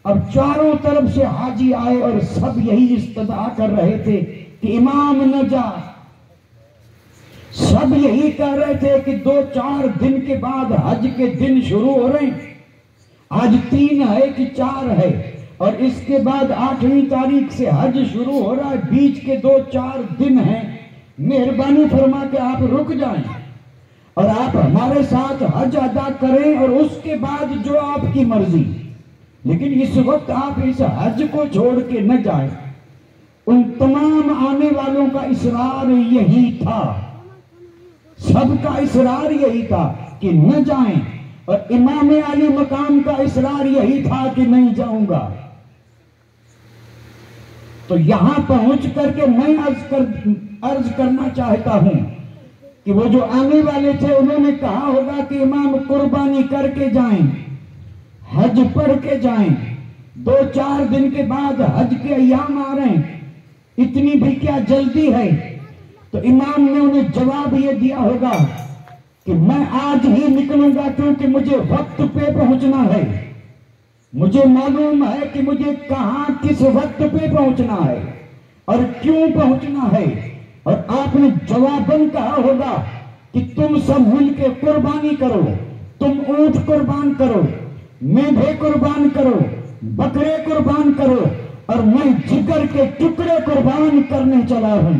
اب چاروں طرف سے حاجی آئے اور سب یہی استدعا کر رہے تھے کہ امام نہ جا۔ سب یہی کہہ رہے تھے کہ 2-4 دن کے بعد حج کے دن شروع ہو رہے ہیں، آج 3 ہے کہ 4 ہے، اور اس کے بعد 8ویں تاریخ سے حج شروع ہو رہا ہے، بیچ کے 2-4 دن ہیں، مہربانی فرما کے آپ رک جائیں اور آپ ہمارے ساتھ حج ادا کریں اور اس کے بعد جو آپ کی مرضی، لیکن اس وقت آپ اس حج کو چھوڑ کے نہ جائیں۔ ان تمام آنے والوں کا اصرار یہی تھا، سب کا اصرار یہی تھا کہ نہ جائیں، اور امام عالی مقام کا اصرار یہی تھا کہ نہیں جاؤں گا۔ تو یہاں پہنچ کر کے میں عرض کرنا چاہتا ہوں کہ وہ جو آنے والے تھے انہوں نے کہا ہوگا کہ امام قربانی کر کے جائیں، حج پڑھ کے جائیں، 2-4 دن کے بعد حج کے ایام آ رہے ہیں، اتنی بھی کیا جلدی ہے؟ تو امام نے انہیں جواب یہ دیا ہوگا کہ میں آج ہی نکلوں گا کیونکہ مجھے وقت پہ پہنچنا ہے، مجھے معلوم ہے کہ مجھے کہاں کس وقت پہ پہنچنا ہے اور کیوں پہنچنا ہے۔ اور آپ نے جواباً کہا ہوگا کہ تم سب مل کے قربانی کرو، تم اونٹ قربان کرو، میڈے قربان کرو، بکرے قربان کرو، اور میں جگر کے ٹکڑے قربان کرنے چلا ہوں۔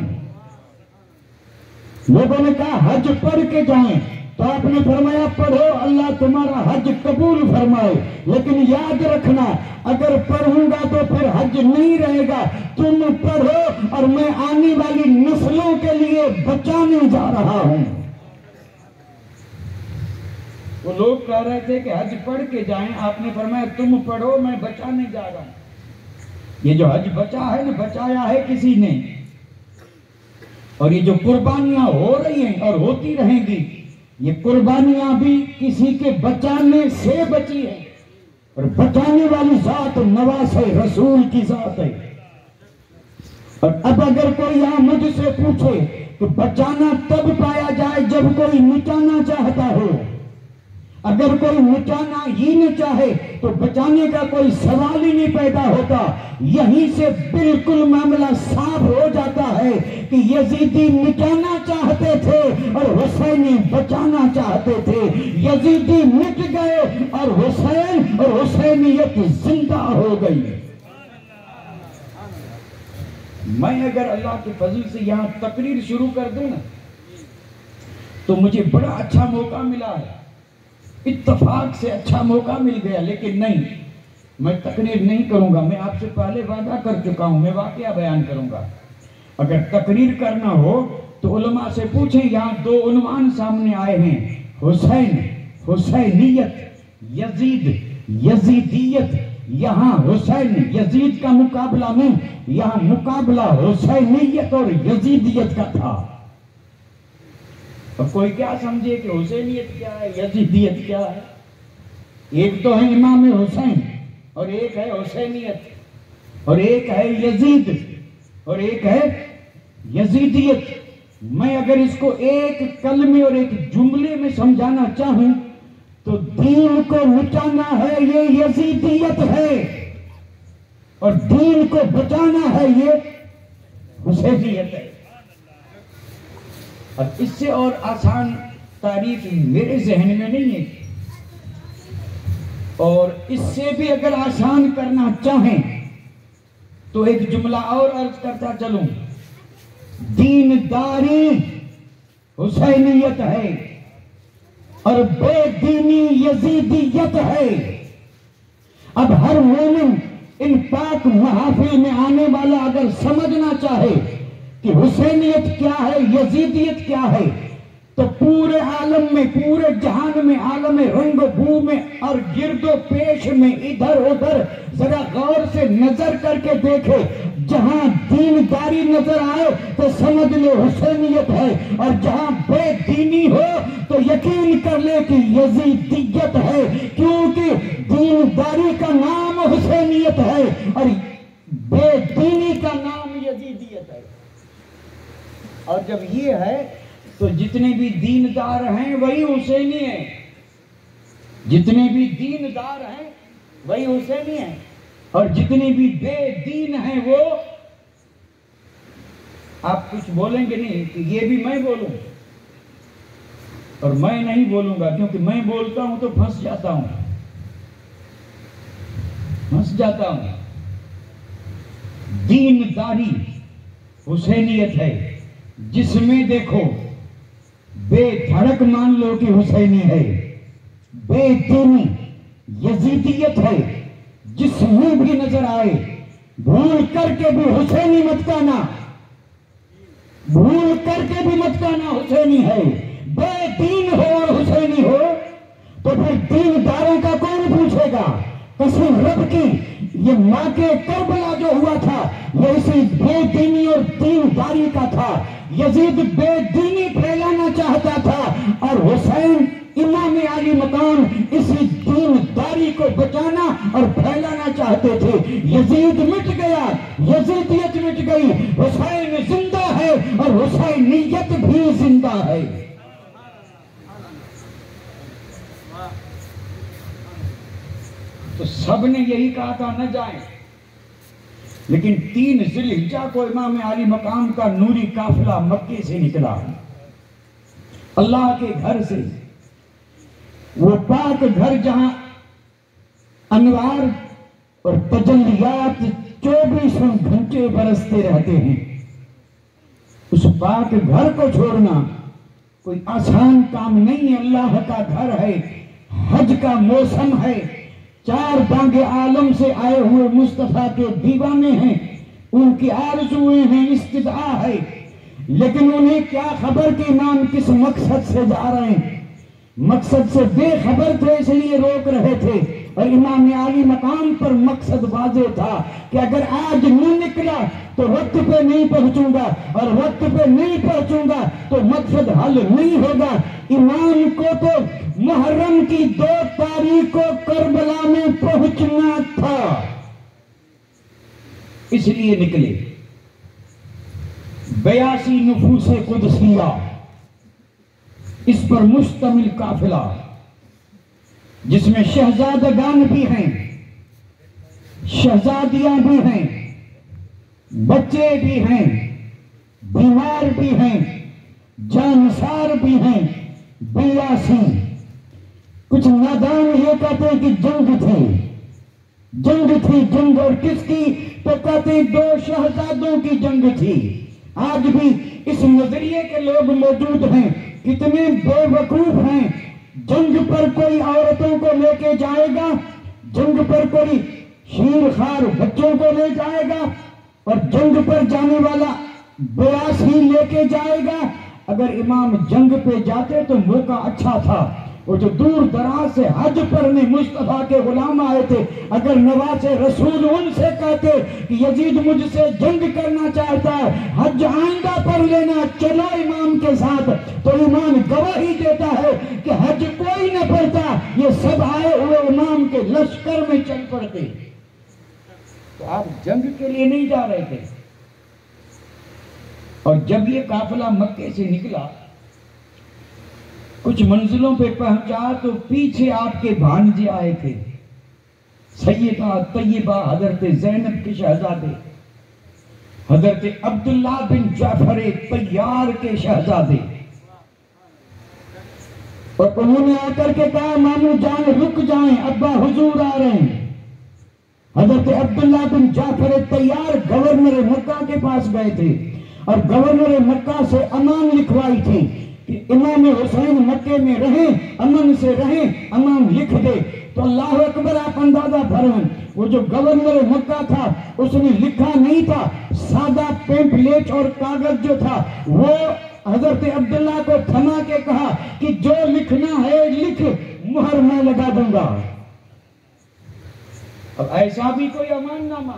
لوگوں نے کہا حج پڑھ کے جائیں، تو آپ نے فرمایا پڑھو اللہ تمہارا حج قبول فرمائے، لیکن یاد رکھنا اگر پڑھوں گا تو پھر حج نہیں رہے گا، تم پڑھو اور میں آنے والی نسلوں کے لیے بچانے جا رہا ہوں۔ وہ لوگ کہہ رہے تھے کہ حج پڑھ کے جائیں، آپ نے فرمایا تم پڑھو میں بچانے جا رہا ہوں۔ یہ جو حج بچا ہے نا، بچایا ہے کسی نے، اور یہ جو قربانیاں ہو رہی ہیں اور ہوتی رہیں گی، یہ قربانیاں بھی کسی کے بچانے سے بچی ہیں، اور بچانے والی ذات نواز رسول کی ذات ہے۔ اور اب اگر کوئی یہاں مجھ سے پوچھے کہ بچانا تب پایا جائے جب کوئی مٹانا چاہتا ہو، اگر کوئی مٹانا ہی نہ چاہے تو بچانے کا کوئی سوال ہی نہیں پیدا ہوتا۔ یہیں سے بالکل معاملہ صاف ہو جاتا ہے کہ یزیدی مٹانا چاہتے تھے اور حسینی بچانا چاہتے تھے۔ یزیدی مٹ گئے اور حسین اور حسینیت زندہ ہو گئی۔ میں اگر اللہ کے فضل سے یہاں تقریر شروع کر دوں نا تو مجھے بڑا اچھا موقع ملا ہے، اتفاق سے اچھا موقع مل گیا، لیکن نہیں، میں تقریر نہیں کروں گا۔ میں آپ سے پہلے وعدہ کر چکا ہوں، میں واقعہ بیان کروں گا۔ اگر تقریر کرنا ہو تو علماء سے پوچھیں، یہاں 2 عنوان سامنے آئے ہیں، حسین، حسینیت، یزید، یزیدیت۔ یہاں حسین یزید کا مقابلہ نہیں، یہاں مقابلہ حسینیت اور یزیدیت کا تھا۔ اب کوئی کیا سمجھے کہ حسینیت کیا ہے، یزیدیت کیا ہے؟ ایک تو ہے امام حسین اور ایک ہے حسینیت اور ایک ہے یزید اور ایک ہے یزیدیت۔ میں اگر اس کو ایک کلمے اور ایک جملے میں سمجھانا چاہوں تو دین کو مٹانا ہے یہ یزیدیت ہے، اور دین کو بچانا ہے یہ حسینیت ہے۔ اب اس سے اور آسان تعریف میرے ذہن میں نہیں ہے، اور اس سے بھی اگر آسان کرنا چاہیں تو ایک جملہ اور عرض کرتا چلوں، دینداری حسینیت ہے اور بے دینی یزیدیت ہے۔ اب ہر مومن ان پاک محافل میں آنے والا اگر سمجھنا چاہے کہ حسینیت کیا ہے، یزیدیت کیا ہے، تو پورے عالم میں، پورے جہان میں، عالم رنگ و بو میں اور گرد و پیش میں ادھر ادھر ذرا غور سے نظر کر کے دیکھے، جہاں دینداری نظر آئے تو سمجھ لے حسینیت ہے، اور جہاں بے دینی ہو تو یقین کر لے کہ یزیدیت ہے، کیونکہ دینداری کا نام حسینیت ہے اور بے دینی کا نام یزیدیت ہے۔ اور جب یہ ہے تو جتنے بھی دیندار ہیں وہی حسینی ہیں، جتنے بھی دیندار ہیں وہی حسینی ہیں، اور جتنے بھی بے دین ہیں وہ، آپ کچھ بولیں گے نہیں کہ یہ بھی میں بولوں، اور میں نہیں بولوں گا، کیونکہ میں بولتا ہوں تو پھنس جاتا ہوں، دینداری حسینیت ہے، جس میں دیکھو بے دھڑک مان لو کہ حسینی ہے، بے دینی یزیدیت ہے، جس میں بھی نظر آئے بھول کر کے بھی حسینی مت کہنا، بھول کر کے بھی مت کہنا حسینی ہے۔ بے دین ہو اور حسینی ہو تو پھر دینداروں کا کون پوچھے گا؟ قسم رب کی، یہ ماں کے کربلا جو ہوا تھا یہ اسی بے دینی اور دینداری کا تھا۔ یزید بے دینی پھیلانا چاہتا تھا اور حسین امام علی مقام اسی دینداری کو بچانا اور پھیلانا چاہتے تھے۔ یزید مٹ گیا، یزیدیت مٹ گئی، حسین زندہ ہے اور حسینیت بھی زندہ ہے۔ تو سب نے یہی کہا تھا نہ جائیں، لیکن 3 ذی الحجہ کو امام علی مقام کا نوری قافلہ مکے سے نکلا، اللہ کے گھر سے، وہ پاک گھر جہاں انوار اور تجلیات 24 گھنٹے برستے رہتے ہیں۔ اس پاک گھر کو چھوڑنا کوئی آسان کام نہیں ہے، اللہ کا گھر ہے، حج کا موسم ہے، 4 بانگ عالم سے آئے ہوئے مصطفیٰ کے دیوانے ہیں، ان کی آرزویں ہیں، استدعا ہے، لیکن انہیں کیا خبر کہ امام کس مقصد سے جا رہے ہیں، مقصد سے بے خبر تھے، اس لیے روک رہے تھے، اور امام علی مقام پر مقصد واضح تھا کہ اگر آج نہ نکلا تو وقت پہ نہیں پہنچوں گا، اور وقت پہ نہیں پہنچوں گا تو مقصد حل نہیں ہوگا۔ امام کو تو محرم کی 2 تاریخ کو کربلا میں پہنچنا تھا، اس لیے نکلے۔ 82 نفوس قدسیہ، اس پر مشتمل قافلہ، جس میں شہزادگان بھی ہیں، شہزادیاں بھی ہیں، بچے بھی ہیں، بیمار بھی ہیں، جانسار بھی ہیں، 82۔ کچھ نادان یہ کہتے ہیں کہ جنگ تھی، جنگ اور کس کی؟ تو کہتے ہیں 2 شہزادوں کی جنگ تھی۔ آج بھی اس نظریے کے لوگ موجود ہیں، کتنے بے وقوف ہیں۔ جنگ پر کوئی عورتوں کو لے کے جائے گا، جنگ پر کوئی شیر خار بچوں کو لے جائے گا، اور جنگ پر جانے والا 82 لے کے جائے گا۔ اگر امام جنگ پہ جاتے تو موقع اچھا تھا، وہ جو دور دراز سے حج پڑھنے مصطفیٰ کے غلام آئے تھے، اگر نواز رسول ان سے کہتے کہ یزید مجھ سے جنگ کرنا چاہتا ہے، حج آئندہ پڑھ لینا، چلو امام کے ساتھ، تو امام گواہی دیتا ہے کہ حج کوئی نہ پڑھتا، یہ سب آئے ہوئے امام کے لشکر میں چل پڑتے۔ تو آپ جنگ کے لیے نہیں جا رہے تھے۔ اور جب یہ قافلہ مکے سے نکلا، کچھ منزلوں پہ پہنچا تو پیچھے آپ کے بھانجے آئے تھے، سیدہ طیبہ حضرت زینب کے شہزادے، حضرت عبداللہ بن جعفر طیار کے شہزادے، اور انہوں نے آ کر کے کہا مامو جان رک جائیں، ابا حضور آ رہے ہیں۔ حضرت عبداللہ بن جعفر طیار گورنر مکہ کے پاس گئے تھے، اور گورنر مکہ سے امان لکھوائی تھی کہ امام حسین مکے میں رہیں، امن سے رہیں، امان لکھ دے۔ تو اللہ اکبر، آپ اندازہ بھریں، وہ جو گورنر مکہ تھا اس نے لکھا نہیں تھا، سادہ پیمپلیٹ اور کاغذ جو تھا وہ حضرت عبداللہ کو تھما کے کہا کہ جو لکھنا ہے لکھ، مہر میں لگا دوں گا۔ اب ایسا بھی کوئی امان نامہ،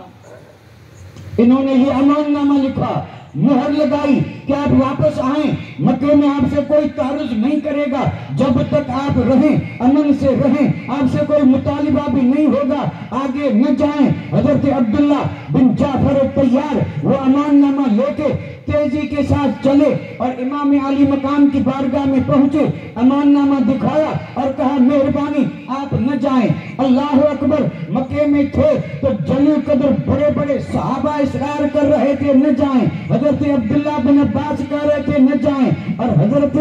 انہوں نے یہ امان نامہ لکھا، مہر لگائی کہ آپ واپس آئیں، مکے میں آپ سے کوئی تعرض نہیں کرے گا، جب تک آپ رہیں، امن سے رہیں، آپ سے کوئی مطالبہ بھی نہیں ہوگا، آگے نہ جائیں۔ حضرت عبداللہ بن جعفر الطیار وہ امان نامہ لے کے تیزی کے ساتھ چلے اور امام علی مقام کی بارگاہ میں پہنچے، امان نامہ دکھایا اور کہا مہربانی آپ نہ جائیں۔ اللہ اکبر، مکے میں تھے تو جلیل قدر بڑے بڑے صحابہ اصرار کر رہے تھے نہ جائیں، حضرت عبداللہ بن عباس کہہ رہے تھے نہ جائیں، اور حضرت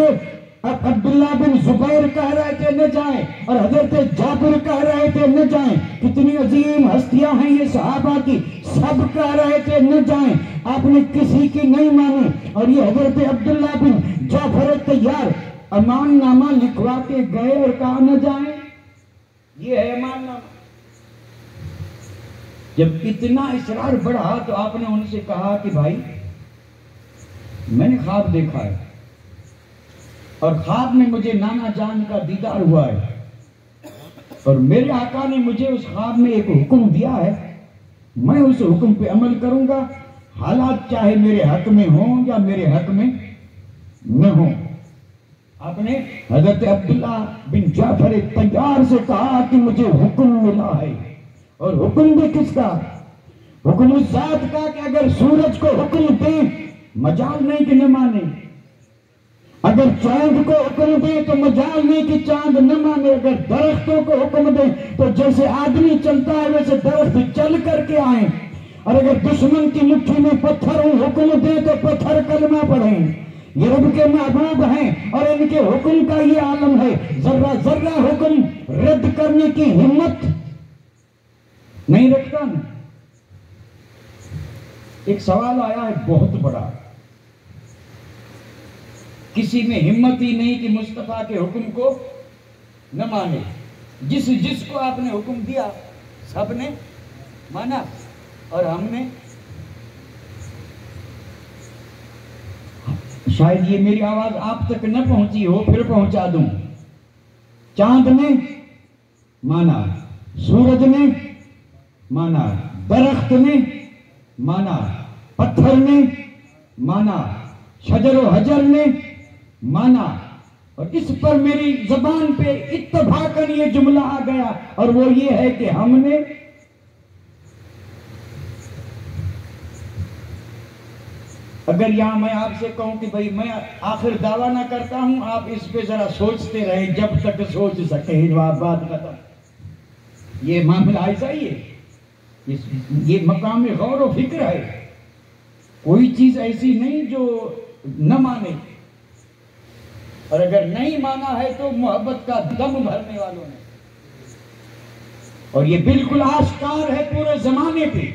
عبداللہ بن زبیر کہہ رہے تھے نہ جائیں، اور حضرت جابر کہہ رہے تھے نہ جائیں۔ کتنی عظیم ہستیاں ہیں یہ صحابہ کی، سب کہہ رہے تھے نہ جائیں، آپ نے کسی کی نہیں مانی۔ اور یہ حضرت عبداللہ بن جعفر الطیار امان نامہ لکھوا کے گئے اور کہا نہ جائیں، یہ ہے امان نامہ۔ جب اتنا اصرار بڑھا تو آپ نے ان سے کہا کہ بھائی میں نے خواب دیکھا ہے، اور خواب میں مجھے نانا جان کا دیدار ہوا ہے، اور میرے آقا نے مجھے اس خواب میں ایک حکم دیا ہے، میں اس حکم پہ عمل کروں گا، حالات چاہے میرے حق میں ہوں یا میرے حق میں نہ ہوں۔ آپ نے حضرت عبداللہ بن جعفر الطیار سے کہا کہ مجھے حکم ملا ہے، اور حکم بھی کس کا؟ حکم اس ذات کا کہ اگر سورج کو حکم دیں مجال نہیں کہ نہ مانے، اگر چاند کو حکم دیں تو مجال نہیں کہ چاند نہ مانے، اگر درختوں کو حکم دیں تو جیسے آدمی چلتا ہے ویسے درخت چل کر کے آئیں، اور اگر دشمن کی مٹھی میں پتھر حکم دیں تو پتھر کلمہ پڑھیں۔ یہ رب کے محبوب ہیں اور ان کے حکم کا یہ عالم ہے، ذرہ ذرہ حکم رد کرنے کی ہمت نہیں رکھتا نا۔ ایک سوال آیا ہے بہت بڑا، کسی میں ہمت ہی نہیں کہ مصطفیٰ کے حکم کو نہ مانے، جس کو آپ نے حکم دیا سب نے مانا، اور ہم نے شاید یہ میری آواز آپ تک نہ پہنچی ہو، پھر پہنچا دوں۔ چاند نے مانا، سورج نے مانا، درخت نے مانا، پتھر نے مانا، شجر و حجر نے مانا، اور اس پر میری زبان پہ اتفاقاً یہ جملہ آ گیا، اور وہ یہ ہے کہ ہم نے اگر یہاں میں آپ سے کہوں کہ بھئی میں آخر دعویٰ نہ کرتا ہوں، آپ اس پہ ذرا سوچتے رہیں جب تک سوچ سکیں، بات ختم۔ یہ معاملہ ایسا ہی ہے، یہ مقام غور و فکر ہے، کوئی چیز ایسی نہیں جو نہ مانے، اور اگر نہیں مانا ہے تو محبت کا دم بھرنے والوں نے، اور یہ بالکل آشکار ہے پورے زمانے پہ۔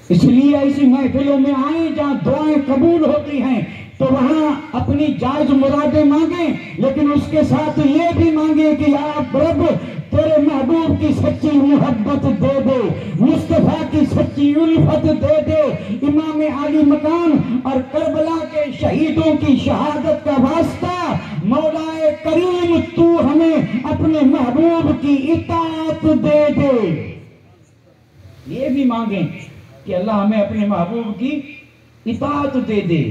اس لیے ایسی محفلوں میں آئیں جہاں دعائیں قبول ہوتی ہیں تو وہاں اپنی جائز مرادیں مانگیں، لیکن اس کے ساتھ یہ بھی مانگیں کہ یا رب تیرے محبوب کی سچی محبت دے دے، مصطفیٰ کی سچی الفت دے دے، امام علی مقام اور کربلا کے شہیدوں کی شہادت کا واسطہ مولا کریم تو ہمیں اپنے محبوب کی اطاعت دے دے۔ یہ بھی مانگیں کہ اللہ ہمیں اپنے محبوب کی اطاعت دے دے۔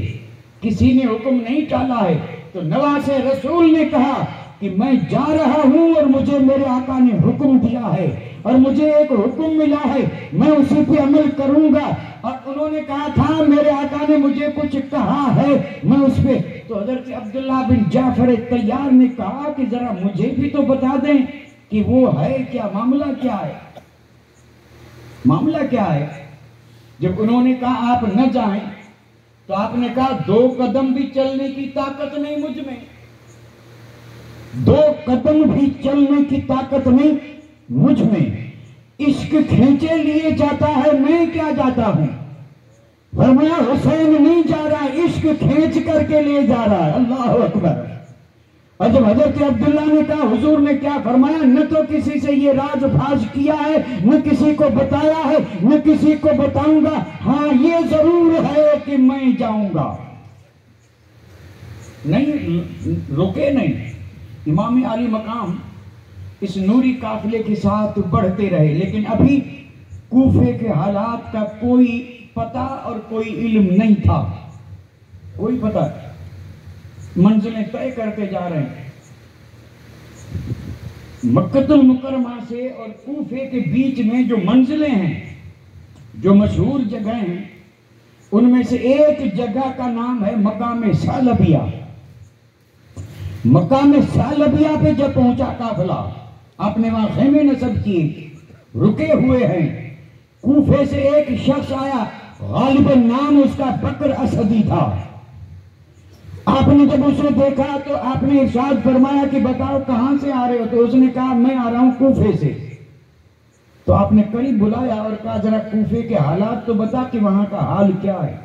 کسی نے حکم نہیں ٹالا ہے تو نواز رسول نے کہا کہ میں جا رہا ہوں اور مجھے میرے آقا نے حکم دیا ہے اور مجھے ایک حکم ملا ہے، میں اسی پہ عمل کروں گا، اور انہوں نے کہا تھا میرے آقا نے مجھے کچھ کہا ہے میں اس پہ، تو حضرت عبداللہ بن جعفر الطیار نے کہا کہ ذرا مجھے بھی تو بتا دیں کہ وہ ہے کیا، معاملہ کیا ہے، معاملہ کیا ہے۔ جب انہوں نے کہا آپ نہ جائیں تو آپ نے کہا 2 قدم بھی چلنے کی طاقت نہیں مجھ میں، 2 قدم بھی چلنے کی طاقت نہیں مجھ میں، عشق کھینچے لیے جاتا ہے، میں کیا جاتا ہوں، فرمایا حسین نہیں جا رہا، عشق کھینچ کر کر کے لے جا رہا ہے، اللہ اکبر۔ اور جب حضرت عبداللہ نے کہا حضور نے کیا فرمایا، نہ تو کسی سے یہ راز فاش کیا ہے، نہ کسی کو بتایا ہے، نہ کسی کو بتاؤں گا، ہاں یہ ضرور ہے کہ میں جاؤں گا۔ نہیں رکے نہیں، امام عالی مقام اس نوری قافلے کے ساتھ بڑھتے رہے، لیکن ابھی کوفے کے حالات کا کوئی پتہ اور کوئی علم نہیں تھا، کوئی پتہ، منزلیں طے کرتے جا رہے ہیں۔ مکہ المکرمہ سے اور کوفے کے بیچ میں جو منزلیں ہیں، جو مشہور جگہیں ہیں، ان میں سے ایک جگہ کا نام ہے مقام ثعلبیہ۔ مقام ثعلبیہ پہ جب پہنچا قافلہ، آپ نے وہاں خیمے نصب کیے، رکے ہوئے ہیں۔ کوفے سے ایک شخص آیا، غالباً نام اس کا بکر اسدی تھا۔ آپ نے جب اسے دیکھا تو آپ نے ارشاد فرمایا کہ بتاؤ کہاں سے آ رہے ہو؟ تو اس نے کہا میں آ رہا ہوں کوفے سے۔ تو آپ نے قریب بلایا اور کہا ذرا کوفے کے حالات تو بتا کہ وہاں کا حال کیا ہے۔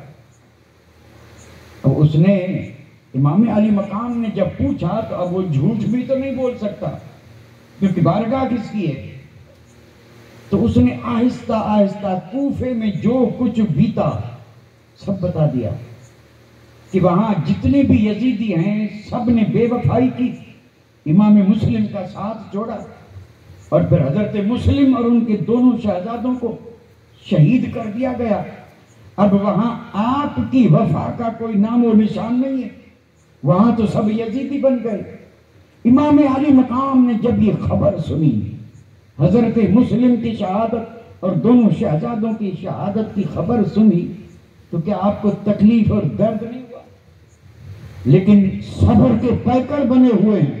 تو اس نے، امام علی مقام نے جب پوچھا تو اب وہ جھوٹ بھی تو نہیں بول سکتا کیونکہ بارگاہ کس کی ہے، تو اس نے آہستہ آہستہ کوفے میں جو کچھ بیتا سب بتا دیا کہ وہاں جتنے بھی یزیدی ہیں سب نے بے وفائی کی، امام مسلم کا ساتھ جوڑا، اور پھر حضرت مسلم اور ان کے دونوں شہزادوں کو شہید کر دیا گیا۔ اب وہاں آپ کی وفا کا کوئی نام و نشان نہیں ہے، وہاں تو سب یزیدی بن گئے۔ امام علی مقام نے جب یہ خبر سنی، حضرت مسلم کی شہادت اور دونوں شہزادوں کی شہادت کی خبر سنی، تو کیا آپ کو تکلیف اور درد نہیں ہوا؟ لیکن صبر کے پیکر بنے ہوئے ہیں،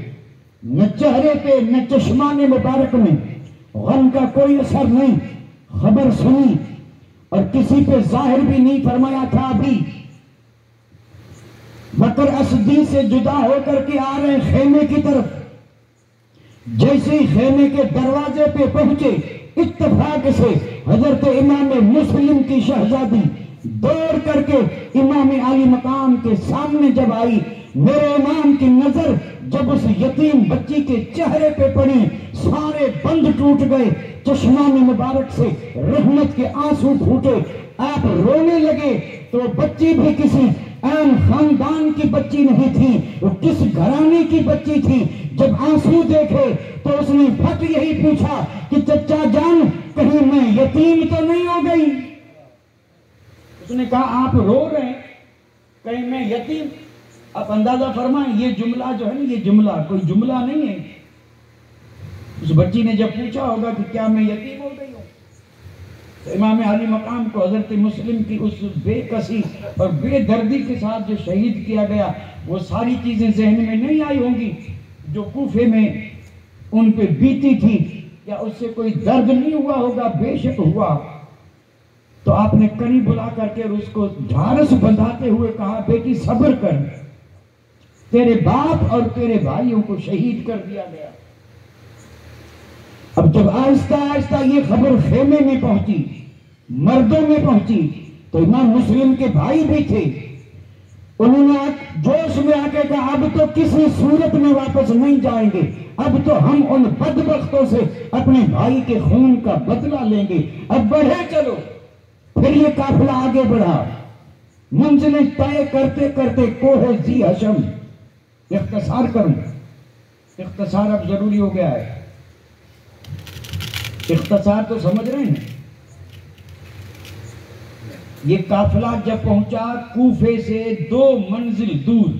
نہ چہرے پہ نہ چشمان مبارک میں غم کا کوئی اثر نہیں۔ خبر سنی اور کسی پہ ظاہر بھی نہیں فرمایا تھا۔ ابھی بکر اسدی سے جدا ہو کر کے آ رہے خیمے کی طرف، جیسے ہی خیمے کے دروازے پہ پہنچے، اتفاق سے حضرت امام مسلم کی شہزادی دوڑ کر کے امام علی مقام کے سامنے جب آئی، میرے امام کی نظر جب اس یتیم بچی کے چہرے پہ پڑی، سارے بند ٹوٹ گئے، چشمان مبارک سے رحمت کے آنسو پھوٹے، آپ رونے لگے۔ تو بچی بھی کسی عام خاندان کی بچی نہیں تھی، وہ کس گھرانے کی بچی تھی۔ جب آنسو دیکھے تو اس نے پھٹ یہی پوچھا کہ چچا جان کہیں میں یتیم تو نہیں ہو گئی؟ اس نے کہا آپ رو رہے ہیں، کہیں میں یتیم؟ آپ اندازہ فرمائیں یہ جملہ جو ہے نا، یہ جملہ کوئی جملہ نہیں ہے۔ اس بچی نے جب پوچھا ہوگا کہ کیا میں یتیم ہو گئی ہوں؟ تو امام علی مقام کو حضرت مسلم کی اس بے کسی اور بے دردی کے ساتھ جو شہید کیا گیا، وہ ساری چیزیں ذہن میں نہیں آئی ہوں گی جو کوفے میں ان پہ بیتی تھی، یا اس سے کوئی درد نہیں ہوا ہوگا، بے شک ہوا۔ تو آپ نے قریب بلا کر کے اس کو ڈھارس بندھاتے ہوئے کہا بیٹی صبر کر، تیرے باپ اور تیرے بھائیوں کو شہید کر دیا گیا۔ اب جب آہستہ آہستہ یہ خبر خیمے میں پہنچی، مردوں میں پہنچی، تو امام مسلم کے بھائی بھی تھے، انہوں نے جوش میں آ کے کہا اب تو کسی صورت میں واپس نہیں جائیں گے، اب تو ہم ان بدبختوں سے اپنے بھائی کے خون کا بدلہ لیں گے، اب بڑھے چلو۔ پھر یہ قافلہ آگے بڑھا، منزلیں طے کرتے کرتے کوہ ذی حشم، اختصار کروں، اختصار اب ضروری ہو گیا ہے، اختصار تو سمجھ رہے ہیں۔ یہ قافلہ جب پہنچا کوفے سے 2 منزل دور،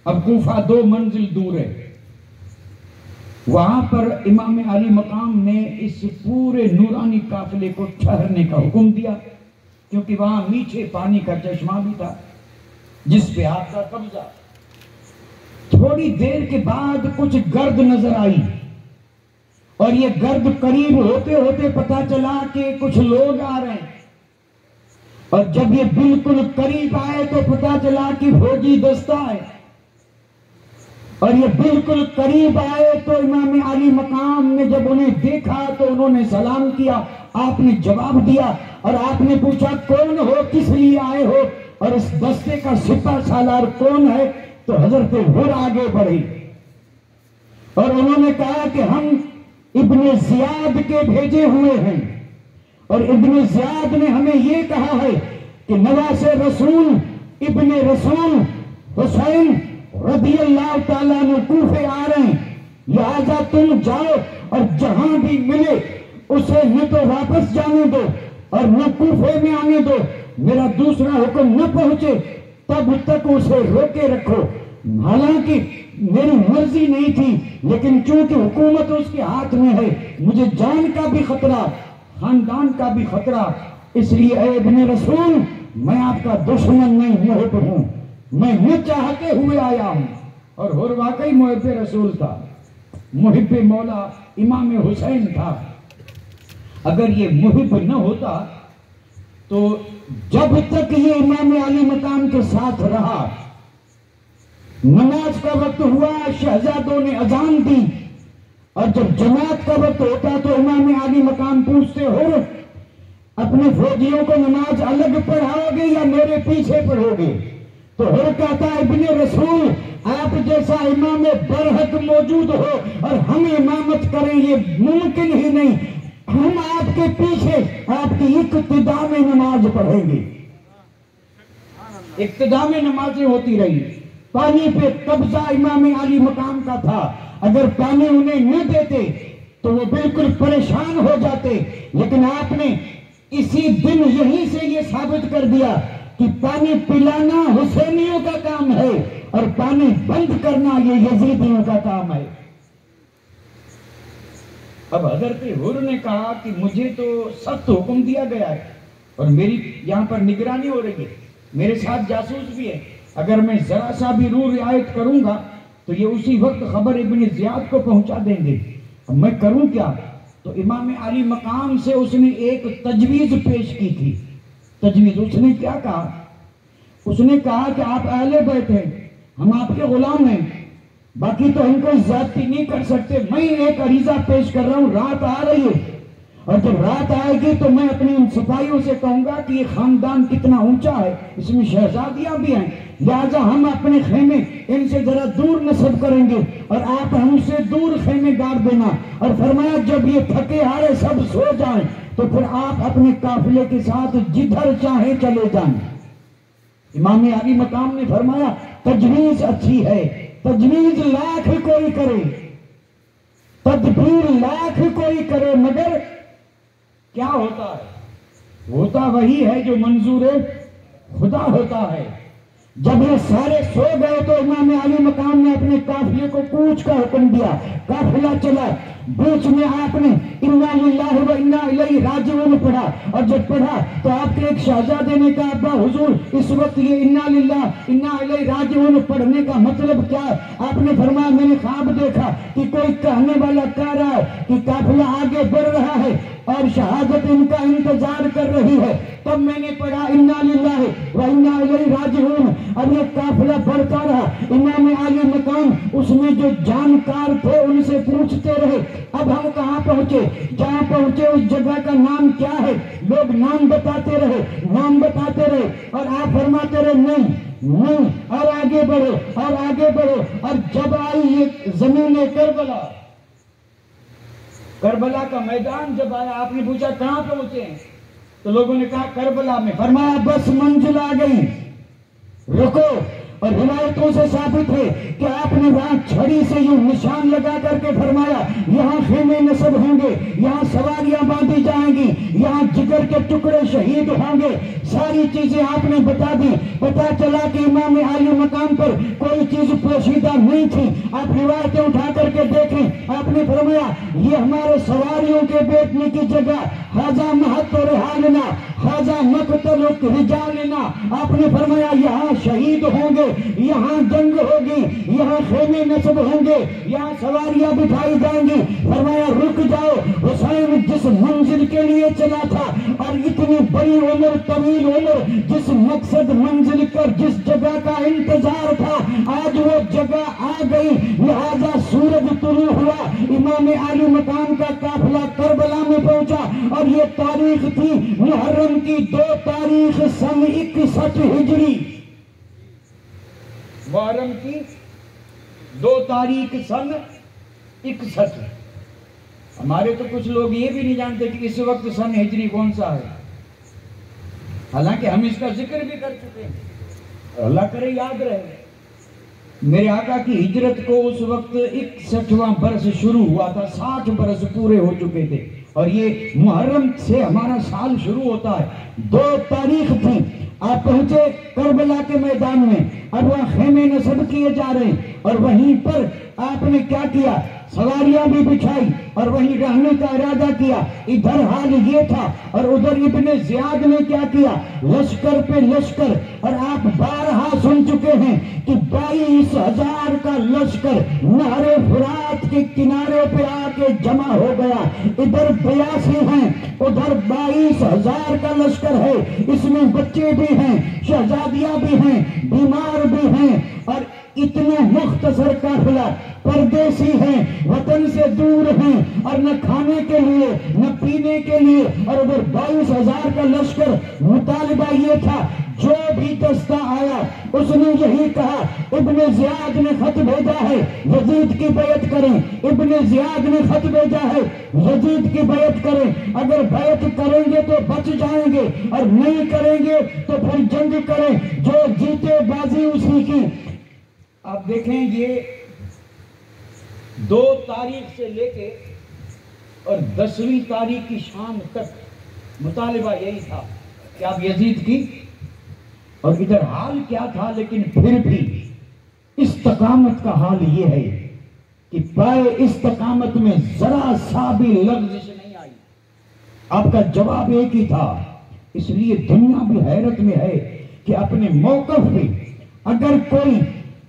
اب کوفہ 2 منزل دور ہے، وہاں پر امام علی مقام نے اس پورے نورانی قافلے کو ٹھہرنے کا حکم دیا، کیونکہ وہاں میٹھے پانی کا چشمہ بھی تھا جس پہ آپ کا قبضہ۔ تھوڑی دیر کے بعد کچھ گرد نظر آئی، اور یہ گرد قریب ہوتے ہوتے پتا چلا کہ کچھ لوگ آ رہے ہیں، اور جب یہ بالکل قریب آئے تو پتا چلا کہ فوجی دستہ ہے، اور یہ بالکل قریب آئے تو امام علی مقام نے جب انہیں دیکھا تو انہوں نے سلام کیا، آپ نے جواب دیا، اور آپ نے پوچھا کون ہو، کس لیے آئے ہو؟ اور اس دستے کا سپہ سالار کون ہے؟ تو حضرت ہر آگے بڑھی اور انہوں نے کہا کہ ہم ابن زیاد کے بھیجے ہوئے ہیں، اور ابن زیاد نے ہمیں یہ کہا ہے کہ نواز رسول ابن رسول حسین رضی اللہ تعالیٰ عنہ کوفے آ رہے ہیں، لہذا تم جاؤ اور جہاں بھی ملے اسے نہ تو واپس جانے دو اور نہ کوفے میں آنے دو، میرا دوسرا حکم نہ پہنچے تب تک اسے روکے رکھو۔ حالانکہ میری مرضی نہیں تھی، لیکن چونکہ حکومت اس کے ہاتھ میں ہے، مجھے جان کا بھی خطرہ، خاندان کا بھی خطرہ، اس لیے اے ابن رسول میں آپ کا دشمن نہیں، محب ہوں، میں نہ چاہتے ہوئے آیا ہوں۔ اور ہر واقعی محب رسول تھا، محب مولا امام حسین تھا۔ اگر یہ محب نہ ہوتا تو جب تک یہ امام علی مقام کے ساتھ رہا، نماز کا وقت ہوا شہزادوں نے اذان دی، اور جب جماعت کا وقت ہوتا تو امام علی مقام پوچھتے ہو اپنے فوجیوں کو نماز الگ پڑھاؤ گے یا میرے پیچھے پڑھو گے؟ تو ہر کہتا ہے ابن رسول آپ جیسا امام برحق موجود ہو اور ہم امامت کریں یہ ممکن ہی نہیں، ہم آپ کے پیچھے آپ کی اقتدا میں نماز پڑھیں گے۔ اقتدا میں نمازیں ہوتی رہی، پانی پہ قبضہ امام علی مقام کا تھا، اگر پانی انہیں نہ دیتے تو وہ بالکل پریشان ہو جاتے، لیکن آپ نے اسی دن یہیں سے یہ ثابت کر دیا کہ پانی پلانا حسینیوں کا کام ہے اور پانی بند کرنا یہ یزیدیوں کا کام ہے۔ اب حضرت حر نے کہا کہ مجھے تو سخت حکم دیا گیا ہے اور میری یہاں پر نگرانی ہو رہی ہے، میرے ساتھ جاسوس بھی ہے، اگر میں ذرا سا بھی رو رعایت کروں گا تو یہ اسی وقت خبر ابن زیاد کو پہنچا دیں گے، اب میں کروں کیا؟ تو امام علی مقام سے اس نے ایک تجویز پیش کی تھی۔ تجویز اس نے کیا کہا؟ اس نے کہا کہ آپ اہل بیت ہیں، ہم آپ کے غلام ہیں، باقی تو ہم کوئی زیادتی نہیں کر سکتے، میں ایک عریضہ پیش کر رہا ہوں، رات آ رہی ہے اور جب رات آئے گی تو میں اپنے ان سپاہیوں سے کہوں گا کہ یہ خاندان کتنا اونچا ہے، اس میں شہزادیاں بھی ہیں، لہذا ہم اپنے خیمے ان سے ذرا دور نصب کریں گے اور آپ ہم سے دور خیمے گاڑ دینا، اور فرمایا جب یہ تھکے ہارے سب سو جائیں تو پھر آپ اپنے قافلے کے ساتھ جدھر چاہیں چلے جائیں۔ امام علی مقام نے فرمایا تجویز اچھی ہے، تجویز لاکھ کوئی کرے، تدبیر لاکھ کوئی کرے، مگر کیا ہوتا ہے؟ ہوتا وہی ہے جو منظور خدا ہوتا ہے۔ جب یہ سارے سو گئے تو امام علی مقام نے اپنے قافلے کو کوچ کا حکم دیا، قافلہ چلا، بیچ میں آپ نے انا للہ و انا الیہ راجعون پڑھا، اور جب پڑھا تو آپ کے ایک شہزادے نے کہا ابا حضور اس وقت یہ انا للہ انا الیہ راجعون پڑھنے کا مطلب کیا ہے؟ آپ نے فرمایا میں نے خواب دیکھا کہ کوئی کہنے والا کہہ رہا ہے کہ قافلہ آگے بڑھ رہا ہے اور شہادت ان کا انتظار کر رہی ہے، تب میں نے پڑھا انا للہ و انا الیہ راجعون، اب یہ قافلہ بڑھتا رہا، امام علی مقام اس میں جو جانکار تھے ان سے پوچھتے رہے اب ہم کہاں پہنچے؟ جہاں پہنچے اس جگہ کا نام کیا ہے؟ لوگ نام بتاتے رہے، نام بتاتے رہے، اور آپ فرماتے رہے نہیں، اور آگے بڑھو اور آگے بڑھو، اور جب آئی یہ زمین کربلا، کربلا کا میدان جب آیا، آپ نے پوچھا کہاں پہنچے ہیں؟ تو لوگوں نے کہا کربلا میں، فرمایا بس منزل آ گئی، رکو، اور روایتوں سے ثابت ہے کہ آپ نے وہاں چھڑی سے یوں نشان لگا کر کے فرمایا یہاں خیمے نصب ہوں گے، یہاں سواریاں باندھی جائیں گی، یہاں جگر کے ٹکڑے شہید ہوں گے، ساری چیزیں آپ نے بتا دی۔ پتا چلا کہ امام علی مقام پر کوئی چیز پوشیدہ نہیں تھی۔ آپ روایتیں اٹھا کر کے دیکھیں، آپ نے فرمایا یہ ہمارے سواریوں کے بیٹھنے کی جگہ، ھذا محط رحالنا ھذا مقتل رجالنا، آپ نے فرمایا یہاں شہید ہوں گے، یہاں جنگ ہوگی، یہاں خیمے نصب ہوں گے، یہاں سواریاں بٹھائی جائیں گی۔ فرمایا رک جاؤ، حسین جس منزل کے لیے چلا تھا اور اتنی بڑی عمر، طویل عمر، جس مقصد منزل پر جس جگہ کا انتظار تھا، آج وہ جگہ آ گئی، لہذا سورج طلوع ہوا، امام علی مقام کا قافلہ قافلہ کربلا میں پہنچا، اور یہ تاریخ تھی محرم کی 2 تاریخ سن 61 ہجری، محرم کی 2 تاریخ سن 61۔ ہمارے تو کچھ لوگ یہ بھی نہیں جانتے کہ اس وقت سن ہجری کون سا ہے، حالانکہ ہم اس کا ذکر بھی کر چکے ہیں، اللہ کرے یاد رہے۔ میرے آقا کی ہجرت کو اس وقت 61واں برس شروع ہوا تھا، 60 برس پورے ہو چکے تھے، اور یہ محرم سے ہمارا سال شروع ہوتا ہے۔ 2 تاریخ تھی، آپ پہنچے کربلا کے میدان میں، اب وہاں خیمے نصب کیے جا رہے ہیں، اور وہیں پر آپ نے کیا کیا، سواریاں بھی بچھائی اور وہیں رہنے کا ارادہ کیا۔ ادھر حال یہ تھا، اور ادھر ابن زیاد نے کیا کیا، لشکر پہ لشکر، اور آپ بارہا سن چکے ہیں کہ 22,000 کا لشکر نہر فرات کے کنارے پہ آ کے جمع ہو گیا۔ ادھر 82 ہیں، ادھر 22,000 کا لشکر ہے، اس میں بچے بھی ہیں، شہزادیاں بھی ہیں، بیمار بھی ہیں، اور اتنے مختصر قافلہ، پردیسی ہیں، وطن سے دور ہیں، اور نہ کھانے کے لیے نہ پینے کے لیے، اور ادھر 22,000 کا لشکر۔ مطالبہ یہ تھا، جو بھی دستہ آیا اس نے یہی کہا، ابن زیاد نے خط بھیجا ہے یزید کی بیعت کریں، ابن زیاد نے خط بھیجا ہے یزید کی بیعت کریں، اگر بیعت کریں گے تو بچ جائیں گے، اور نہیں کریں گے تو پھر جنگ کریں، جو جیتے بازی اسی کی۔ آپ دیکھیں، یہ 2 تاریخ سے لے کے اور 10ویں تاریخ کی شام تک مطالبہ یہی تھا کہ آپ یزید کی، اور ادھر حال کیا تھا، لیکن پھر بھی استقامت کا حال یہ ہے کہ پائے استقامت میں ذرا سا بھی لغزش نہیں آئی۔ آپ کا جواب ایک ہی تھا، اس لیے دنیا بھی حیرت میں ہے کہ اپنے موقف پہ اگر کوئی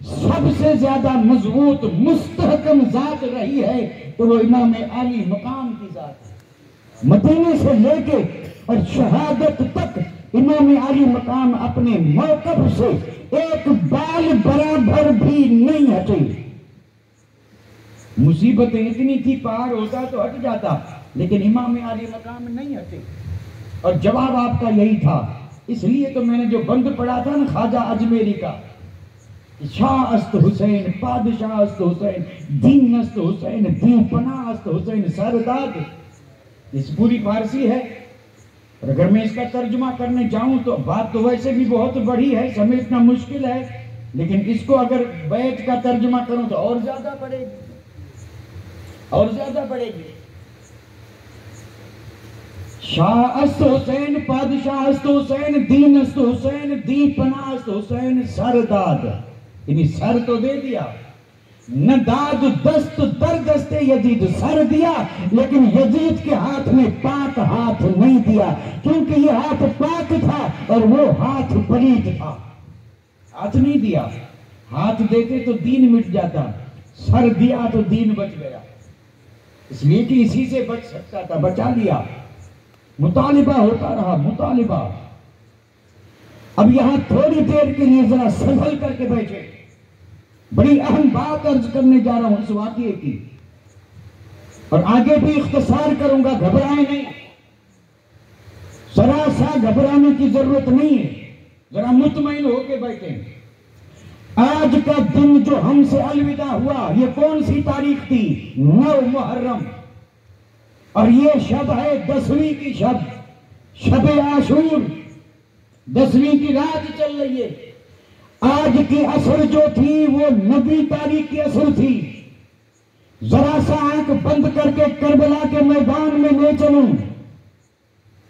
سب سے زیادہ مضبوط مستحکم ذات رہی ہے تو وہ امام عالی مقام کی ذات ہے۔ مدینے سے لے کے اور شہادت تک امام عالی مقام اپنے موقف سے ایک بال برابر بھی نہیں ہٹے۔ مصیبتیں اتنی تھی، پہاڑ ہوتا تو ہٹ جاتا، لیکن امام عالی مقام نہیں ہٹے، اور جواب آپ کا یہی تھا۔ اس لیے تو میں نے جو بند پڑھا تھا نا خواجہ اجمیری کا، شاہ است حسین، پادشاہ است حسین، دین است حسین، دین پناہ است حسین، سرداد، اس پوری فارسی ہے، اور اگر میں اس کا ترجمہ کرنے جاؤں تو بات تو ویسے بھی بہت بڑی ہے، سمیٹنا مشکل ہے، لیکن اس کو اگر بیت کا ترجمہ کروں تو اور زیادہ پڑے گی، اور زیادہ پڑے گی۔ شاہ است حسین، پادشاہ است حسین، دین است حسین، دین پناہ است حسین، سرداد، یعنی سر تو دے دیا، نہ داد دست در دست یزید، سر دیا، لیکن یزید کے ہاتھ میں پاک ہاتھ نہیں دیا، کیونکہ یہ ہاتھ پاک تھا اور وہ ہاتھ پلید تھا، ہاتھ نہیں دیا۔ ہاتھ دیتے تو دین مٹ جاتا، سر دیا تو دین بچ گیا، اس لیے کہ اسی سے بچ سکتا تھا، بچا لیا۔ مطالبہ ہوتا رہا، مطالبہ۔ اب یہاں تھوڑی دیر کے لیے ذرا سنبھل کر کے بیٹھے، بڑی اہم بات عرض کرنے جا رہا ہوں اس واقعے کی، اور آگے بھی اختصار کروں گا، گھبرائیں نہیں، ذرا سا گھبرانے کی ضرورت نہیں ہے، ذرا مطمئن ہو کے بیٹھیں۔ آج کا دن جو ہم سے الوداع ہوا، یہ کون سی تاریخ تھی؟ 9 محرم، اور یہ شب ہے 10ویں کی شب، شب عاشور، 10ویں کی رات چل رہی ہے۔ آج کی عصر جو تھی وہ 9ویں تاریخ کی عصر تھی۔ ذرا سا آنکھ بند کر کے کربلا کے میدان میں لے چلوں،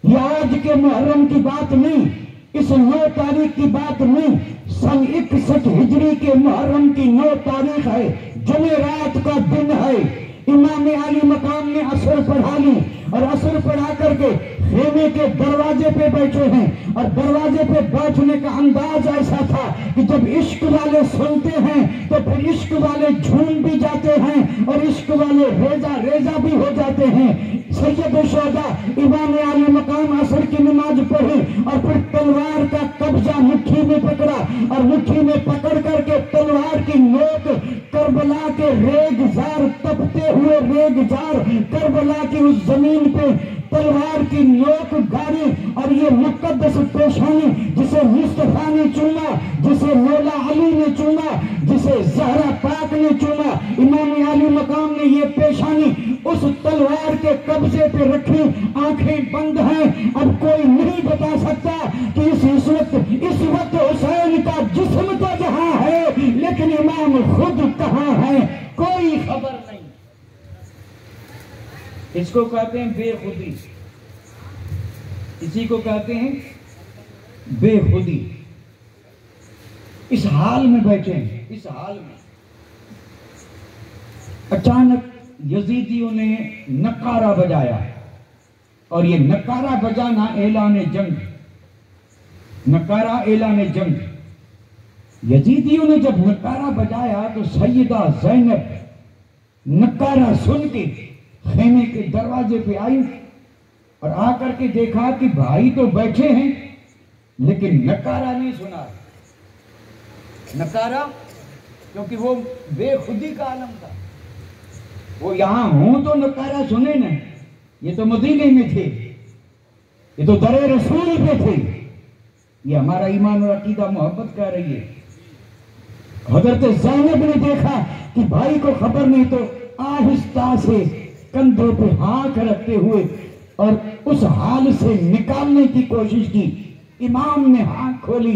یہ آج کے محرم کی بات نہیں، اس 9 تاریخ کی بات نہیں، سن 61 ہجری کے محرم کی 9 تاریخ ہے، جمعرات کا دن ہے۔ امام عالی مقام نے عصر پڑھا لی، اور عصر پڑھا کر کے خیمے کے دروازے پہ بیٹھے ہیں، اور دروازے پہ بیٹھنے کا انداز ایسا تھا کہ جب عشق والے سنتے ہیں تو پھر عشق والے جھوم بھی جاتے ہیں، اور عشق والے ریزہ ریزہ بھی ہو جاتے ہیں۔ سید الشہداء امام عالی مقام عصر کی نماز پڑھی، اور پھر تلوار کا قبضہ مٹھی میں پکڑا، اور مٹھی میں پکڑ کر کے تلوار کی نوک کربلا کے ریگزار، تپتے ہوئے ریگزار کربلا کی اس زمین پہ تلوار کی نوک گاڑی اور یہ مقدس پیشانی جسے مصطفیٰ نے چوما، جسے مولا علی نے چوما، جسے زہرا پاک نے چوما، امام علی مقام نے یہ پیشانی اس تلوار کے قبضے پہ رکھی، آنکھیں بند ہیں۔ اب کوئی نہیں بتا سکتا کہ اس وقت حسین کا جسم تو جہاں ہے لیکن امام خود کہاں ہے، کوئی خبر نہیں۔ اس کو کہتے ہیں بے خودی، اسی کو کہتے ہیں بے خودی۔ اس حال میں بیٹھے ہیں، اس حال میں اچانک یزیدیوں نے نکارہ بجایا، اور یہ نکارہ بجانا اعلان جنگ، نکارہ اعلان جنگ۔ یزیدیوں نے جب نکارہ بجایا تو سیدہ زینب نکارہ سن کے خیمے کے دروازے پہ آئی اور آ کر کے دیکھا کہ بھائی تو بیٹھے ہیں لیکن نکارہ نہیں سنا۔ نکارہ کیونکہ وہ بے خودی کا عالم تھا، وہ یہاں ہوں تو نکارہ سنے نا، یہ تو مدینے میں تھے، یہ تو در رسول پہ تھے۔ یہ ہمارا ایمان اور عقیدہ محبت کہہ رہی ہے۔ حضرت زینب نے دیکھا کہ بھائی کو خبر نہیں تو آہستہ سے کندھے پہ ہاتھ رکھتے ہوئے اور اس حال سے نکالنے کی کوشش کی۔ امام نے ہاتھ کھولی،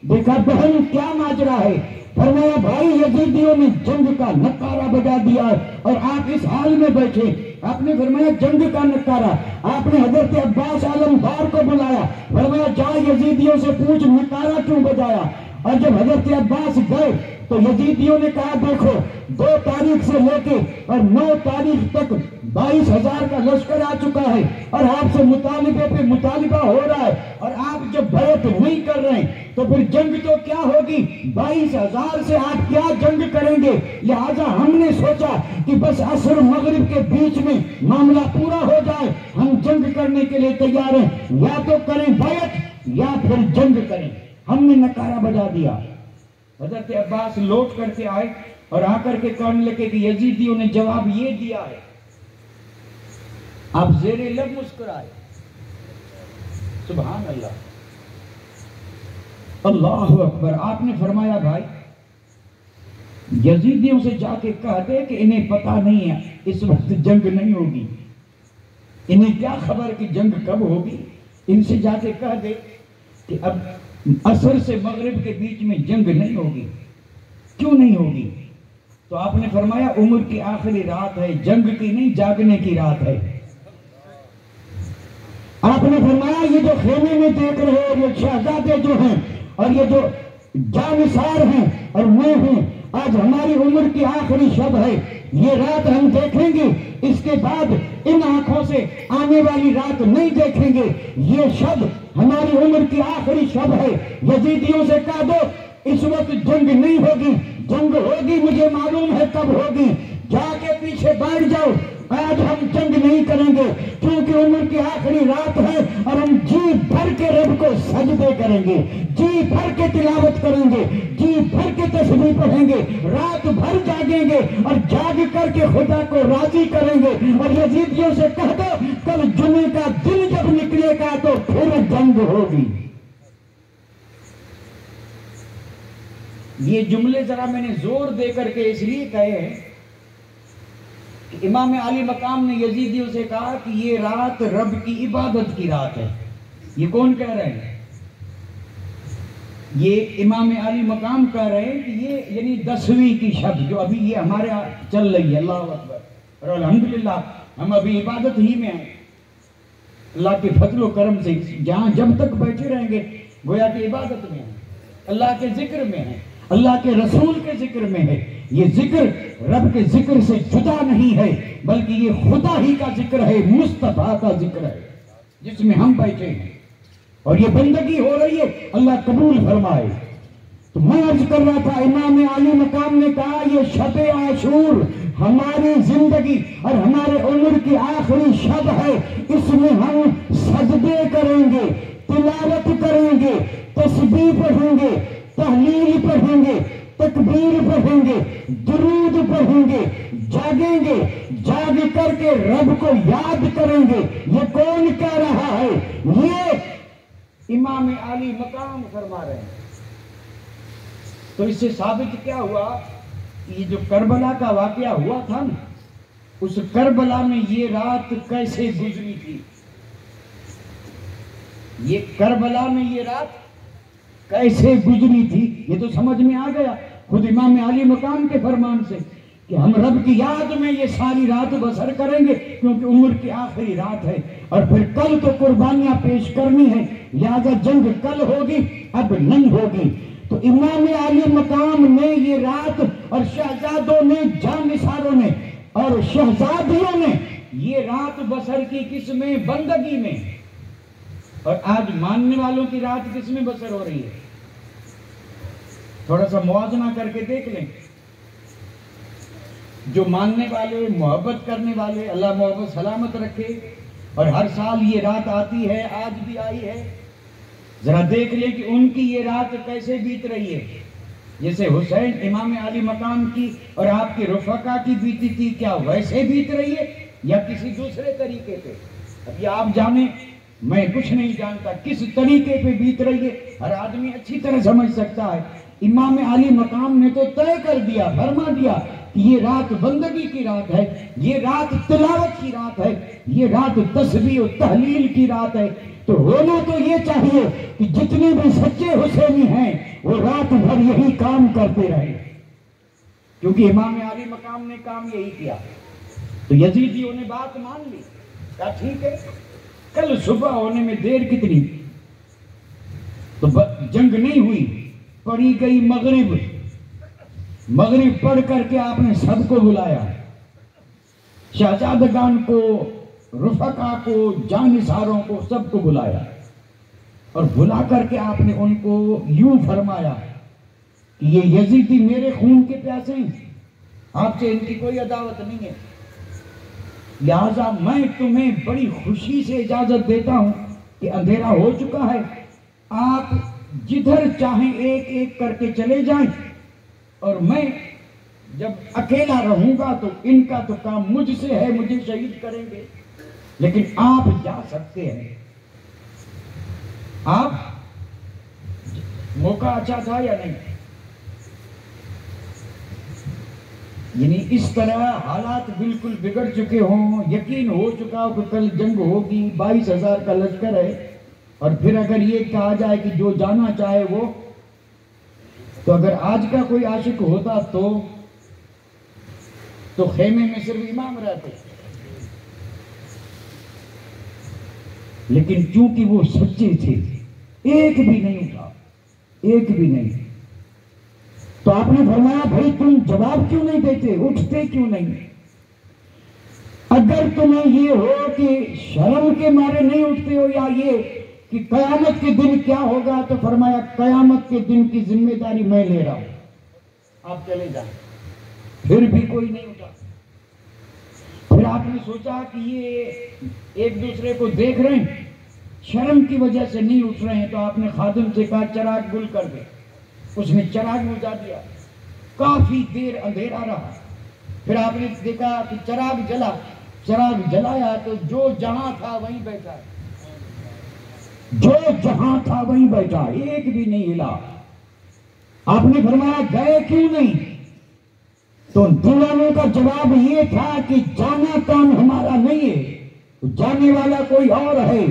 دیکھا بہن کیا ماجرا ہے؟ فرمایا بھائی یزیدیوں نے جنگ کا نکارہ بجا دیا اور آپ اس حال میں بیٹھے۔ آپ نے فرمایا جنگ کا نکارہ؟ آپ نے حضرت عباس علمدار کو بلایا، فرمایا جا یزیدیوں سے پوچھ نکارہ کیوں بجایا؟ اور جب حضرت عباس گئے تو یزیدیوں نے کہا دیکھو 2 تاریخ سے لے کے اور 9 تاریخ تک 22,000 کا لشکر آ چکا ہے اور آپ سے مطالبے پہ مطالبہ ہو رہا ہے، اور آپ جب بیعت نہیں کر رہے ہیں تو پھر جنگ تو کیا ہوگی؟ 22,000 سے آپ کیا جنگ کریں گے؟ لہذا ہم نے سوچا کہ بس عصر مغرب کے بیچ میں معاملہ پورا ہو جائے، ہم جنگ کرنے کے لیے تیار ہیں، یا تو کریں بیعت یا پھر جنگ کریں۔ ہم نے نکارہ بجا دیا۔ حضرت عباس لوٹ کر کے آئے اور آ کر کے کہنے لگے کہ یزیدیوں نے جواب یہ دیا ہے۔ آپ زیر لب مسکرائے، سبحان اللہ، اللہ اکبر۔ آپ نے فرمایا بھائی یزیدیوں سے جا کے کہہ دے کہ انہیں پتہ نہیں ہے اس وقت جنگ نہیں ہوگی، انہیں کیا خبر کہ جنگ کب ہوگی؟ ان سے جا کے کہہ دے کہ اب عصر سے مغرب کے بیچ میں جنگ نہیں ہوگی۔ کیوں نہیں ہوگی؟ تو آپ نے فرمایا عمر کی آخری رات ہے، جنگ کی نہیں جاگنے کی رات ہے۔ آپ نے فرمایا یہ جو خیمے میں دیکھ رہے ہو یہ شہزادے جو ہیں اور یہ جو جانثار ہیں اور میں ہوں، آج ہماری عمر کی آخری شب ہے، یہ رات ہم دیکھیں گے، اس کے بعد ان آنکھوں سے آنے والی رات نہیں دیکھیں گے، یہ شب ہماری عمر کی آخری شب ہے۔ یزیدیوں سے کہہ دو اس وقت جنگ نہیں ہوگی، جنگ ہوگی مجھے معلوم ہے کب ہوگی، جا کے پیچھے بیٹھ جاؤ، آج ہم جنگ نہیں کریں گے کیونکہ عمر کی آخری رات ہے اور ہم جی بھر کے رب کو سجدے کریں گے، جی بھر کے تلاوت کریں گے، جی بھر کے تسبیح پڑھیں گے، رات بھر جاگیں گے اور جاگ کر کے خدا کو راضی کریں گے۔ اور یزیدیوں سے کہہ دو کل جمعے کا دن جب نکلے گا تو پھر جنگ ہوگی۔ یہ جملے ذرا میں نے زور دے کر کے اس لیے کہے ہیں کہ امام علی مقام نے یزیدیوں سے کہا کہ یہ رات رب کی عبادت کی رات ہے۔ یہ کون کہہ رہے ہیں؟ یہ امام علی مقام کہہ رہے ہیں کہ یہ یعنی 10ویں کی شب جو ابھی یہ ہمارے چل رہی ہے، اللہ اکبر، اور الحمدللہ ہم ابھی عبادت ہی میں ہیں، اللہ کے فضل و کرم سے جہاں جب تک بیٹھے رہیں گے گویا کہ عبادت میں ہیں، اللہ کے ذکر میں ہیں، اللہ کے رسول کے ذکر میں ہے۔ یہ ذکر رب کے ذکر سے جدا نہیں ہے بلکہ یہ خدا ہی کا ذکر ہے، مصطفیٰ کا ذکر ہے جس میں ہم بیٹھے ہیں اور یہ بندگی ہو رہی ہے، اللہ قبول فرمائے۔ تو میں عرض کر رہا تھا امام علی مقام نے کہا یہ شب عاشور ہماری زندگی اور ہمارے عمر کی آخری شب ہے، اس میں ہم سجدے کریں گے، تلاوت کریں گے، تسبیح پڑھیں گے، تحلیل پڑھیں گے، تکبیر پڑھیں گے، درود پڑھیں گے، جاگیں گے، جاگ کر کے رب کو یاد کریں گے۔ یہ کون کہہ رہا ہے؟ یہ امام عالی مقام فرما رہے ہیں۔ تو اس سے ثابت کیا ہوا؟ یہ جو کربلا کا واقعہ ہوا تھا نا، اس کربلا میں یہ رات کیسے گزری تھی، یہ کربلا میں یہ رات کیسے گزری تھی، یہ تو سمجھ میں آ گیا خود امام علی مقام کے فرمان سے کہ ہم رب کی یاد میں یہ ساری رات بسر کریں گے، کیونکہ عمر کی آخری رات ہے اور پھر کل تو قربانیاں پیش کرنی ہے، لہذا جنگ کل ہوگی، اب نہیں ہوگی۔ تو امام علی مقام نے یہ رات، اور شہزادوں نے، جانثاروں نے اور شہزادیوں نے یہ رات بسر کی کس میں؟ بندگی میں۔ اور آج ماننے والوں کی رات کس میں بسر ہو رہی ہے؟ تھوڑا سا موازنہ کر کے دیکھ لیں۔ جو ماننے والے، محبت کرنے والے، اللہ محبت سلامت رکھے، اور ہر سال یہ رات آتی ہے، آج بھی آئی ہے، ذرا دیکھ لیں کہ ان کی یہ رات کیسے بیت رہی ہے۔ جیسے حسین امام علی مقام کی اور آپ کے رفقا کی بیتی تھی، کیا ویسے بیت رہی ہے یا کسی دوسرے طریقے پہ؟ اب یہ آپ جانیں، میں کچھ نہیں جانتا کس طریقے پہ بیت رہی ہے، ہر آدمی اچھی طرح سمجھ سکتا ہے۔ امام علی مقام نے تو طے کر دیا، فرما دیا کہ یہ رات بندگی کی رات ہے، یہ رات تلاوت کی رات ہے، یہ رات تسبیح و تحلیل کی رات ہے۔ تو ہونا تو یہ چاہیے کہ جتنے بھی سچے حسینی ہیں وہ رات بھر یہی کام کرتے رہے، کیونکہ امام علی مقام نے کام یہی کیا۔ تو یزیدیوں نے بات مان لی، کہا ٹھیک ہے، کل صبح ہونے میں دیر کتنی؟ تو جنگ نہیں ہوئی، پڑھی گئی مغرب، مغرب پڑھ کر کے آپ نے سب کو بلایا، شہزادگان کو، رفقا کو، جانثاروں کو، سب کو بلایا، اور بلا کر کے آپ نے ان کو یوں فرمایا کہ یہ یزیدی میرے خون کے پیاسے ہیں، آپ سے ان کی کوئی عداوت نہیں ہے، لہذا میں تمہیں بڑی خوشی سے اجازت دیتا ہوں کہ اندھیرا ہو چکا ہے، آپ جدھر چاہیں ایک ایک کر کے چلے جائیں، اور میں جب اکیلا رہوں گا تو ان کا تو کام مجھ سے ہے، مجھے شہید کریں گے، لیکن آپ جا سکتے ہیں۔ آپ موقع اچھا تھا یا نہیں؟ یعنی اس طرح حالات بالکل بگڑ چکے ہوں، یقین ہو چکا ہو کہ کل جنگ ہوگی، 22,000 کا لشکر ہے، اور پھر اگر یہ کہا جائے کہ جو جانا چاہے وہ، تو اگر آج کا کوئی عاشق ہوتا تو خیمے میں صرف امام رہتے، لیکن چونکہ وہ سچے تھے، ایک بھی نہیں اٹھا، ایک بھی نہیں۔ تو آپ نے فرمایا بھائی تم جواب کیوں نہیں دیتے، اٹھتے کیوں نہیں؟ اگر تمہیں یہ ہو کہ شرم کے مارے نہیں اٹھتے ہو، یا یہ کہ قیامت کے دن کیا ہوگا، تو فرمایا قیامت کے دن کی ذمہ داری میں لے رہا ہوں، آپ چلے جائیں۔ پھر بھی کوئی نہیں اٹھا۔ پھر آپ نے سوچا کہ یہ ایک دوسرے کو دیکھ رہے ہیں، شرم کی وجہ سے نہیں اٹھ رہے ہیں، تو آپ نے خادم سے کہا چراغ گل کر دے، اس نے چراغ بجھا دیا، کافی دیر اندھیرا رہا، پھر آپ نے دیکھا کہ چراغ جلا، چراغ جلایا تو جو جہاں تھا وہیں بیٹھا، جو جہاں تھا وہیں بیٹھا، ایک بھی نہیں ہلا۔ آپ نے فرمایا گئے کیوں نہیں؟ تو دیوانوں کا جواب یہ تھا کہ جانا کام ہمارا نہیں ہے، جانے والا کوئی اور ہے،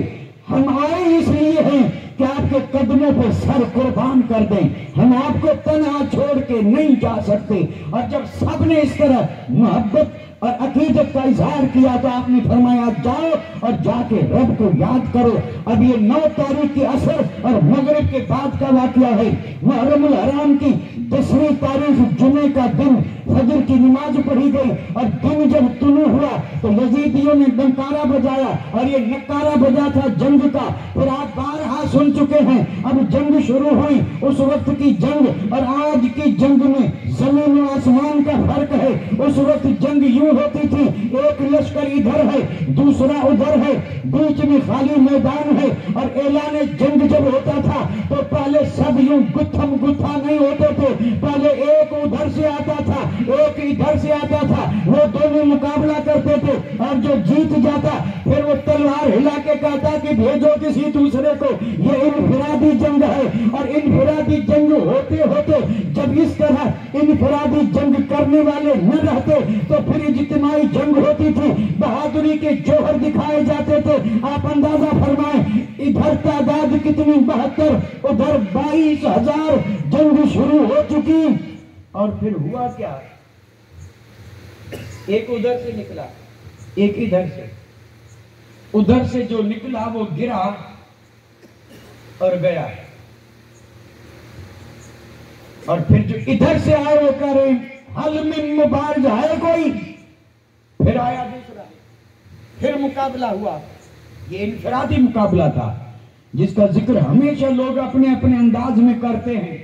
ہم آئے اس لیے ہیں کہ آپ کے قدموں پہ سر قربان کر دیں، ہم آپ کو تنہا چھوڑ کے نہیں جا سکتے۔ اور جب سب نے اس طرح محبت اور عقیدت کا اظہار کیا تو آپ نے فرمایا جاؤ اور جا کے رب کو یاد کرو۔ اب یہ 9 تاریخ کی عصر اور مغرب کے بعد کا واقعہ ہے، محرم الحرام کی 10ویں تاریخ جمعے کا دن فجر کی نماز پڑھی گئی، اور دن جب طلوع ہوا تو یزیدیوں نے نکارہ بجایا، اور یہ نکارہ بجا تھا جنگ کا۔ پھر آپ بارہا سن چکے ہیں، اب جنگ شروع ہوئی۔ اس وقت کی جنگ اور آج کی جنگ میں زمین و آسمان کا فرق ہے۔ اس وقت جنگ یوں ہوتی تھی، ایک لشکر ادھر ہے، دوسرا ادھر ہے، بیچ میں خالی میدان ہے، اور اعلان جنگ جب ہوتا تھا تو پہلے سب یوں گتھم گتھا نہیں ہوتے تھے، پہلے ایک ادھر سے آتا تھا وہ دونوں مقابلہ کرتے تھے اور جو جیت جاتا پھر وہ تلوار ہلا کے کہتا کہ بھیجو کسی دوسرے کو. یہ انفرادی جنگ ہے. اور انفرادی جنگ ہوتے ہوتے جب اس طرح انفرادی جنگ کرنے والے نہ رہتے تو پھر اجتماعی جنگ ہوتی تھی. بہادری کے جوہر دکھائے جاتے تھے. آپ اندازہ فرمائیں ادھر تعداد کتنی 72 ادھر 22,000. جنگ شروع ہو چکی اور پھر ہوا کیا؟ ایک ادھر سے نکلا ایک ادھر سے. ادھر سے جو نکلا وہ گرا اور گیا اور پھر جو ادھر سے آئے وہ کہہ رہے حل من مبارز ہے کوئی. پھر آیا دوسرا پھر مقابلہ ہوا. یہ انفرادی مقابلہ تھا جس کا ذکر ہمیشہ لوگ اپنے اپنے انداز میں کرتے ہیں.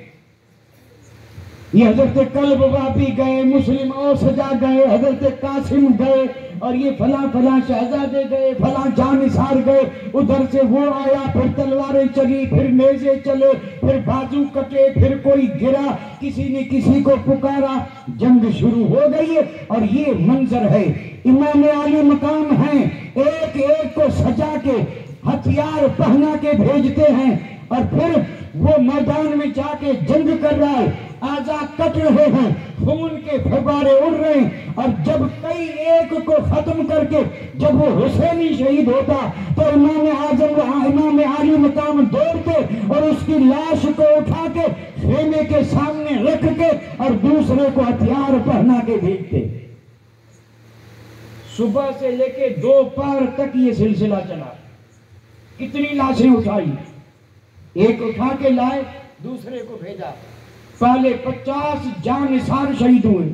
یہ حضرت کلب واپی گئے, مسلم اور سجا گئے, حضرت قاسم گئے اور یہ فلاں فلاں شہزادے گئے, فلاں جانثار گئے. ادھر سے وہ آیا, پھر تلواریں چلی, پھر نیزے چلے, پھر بازو کٹے, پھر کوئی گرا, کسی نے کسی کو پکارا. جنگ شروع ہو گئی اور یہ منظر ہے. امام عالی مقام ہیں, ایک ایک کو سجا کے ہتھیار پہنا کے بھیجتے ہیں اور پھر وہ میدان میں جا کے جنگ کر رہا ہے. اعضاء کٹ رہے ہیں, خون کے پھوارے اڑ رہے ہیں اور جب کئی ایک کو ختم کر کے جب وہ حسینی شہید ہوتا تو امام اعظم امام عالی مقام دوڑتے اور اس کی لاش کو اٹھا کے خیمے کے سامنے رکھ کے اور دوسرے کو ہتھیار پہنا کے بھیجتے. صبح سے لے کے دوپہر تک یہ سلسلہ چلا. کتنی لاشیں اٹھائی, ایک اٹھا کے لائے دوسرے کو بھیجا. پہلے 50 جانثار شہید ہوئے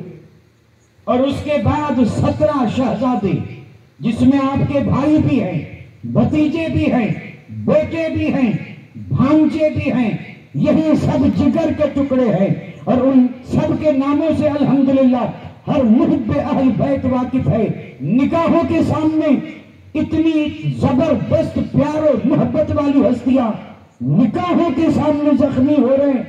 اور اس کے بعد 17 شہزادے جس میں آپ کے بھائی بھی ہیں, بھتیجے بھی ہیں, بیٹے بھی ہیں, بھانجے بھی ہیں. یہی سب جگر کے ٹکڑے ہیں اور ان سب کے ناموں سے الحمدللہ ہر محب اہل بیت واقف ہے. نکاحوں کے سامنے اتنی زبردست پیار و محبت والی ہستیاں نکاحوں کے سامنے زخمی ہو رہے ہیں.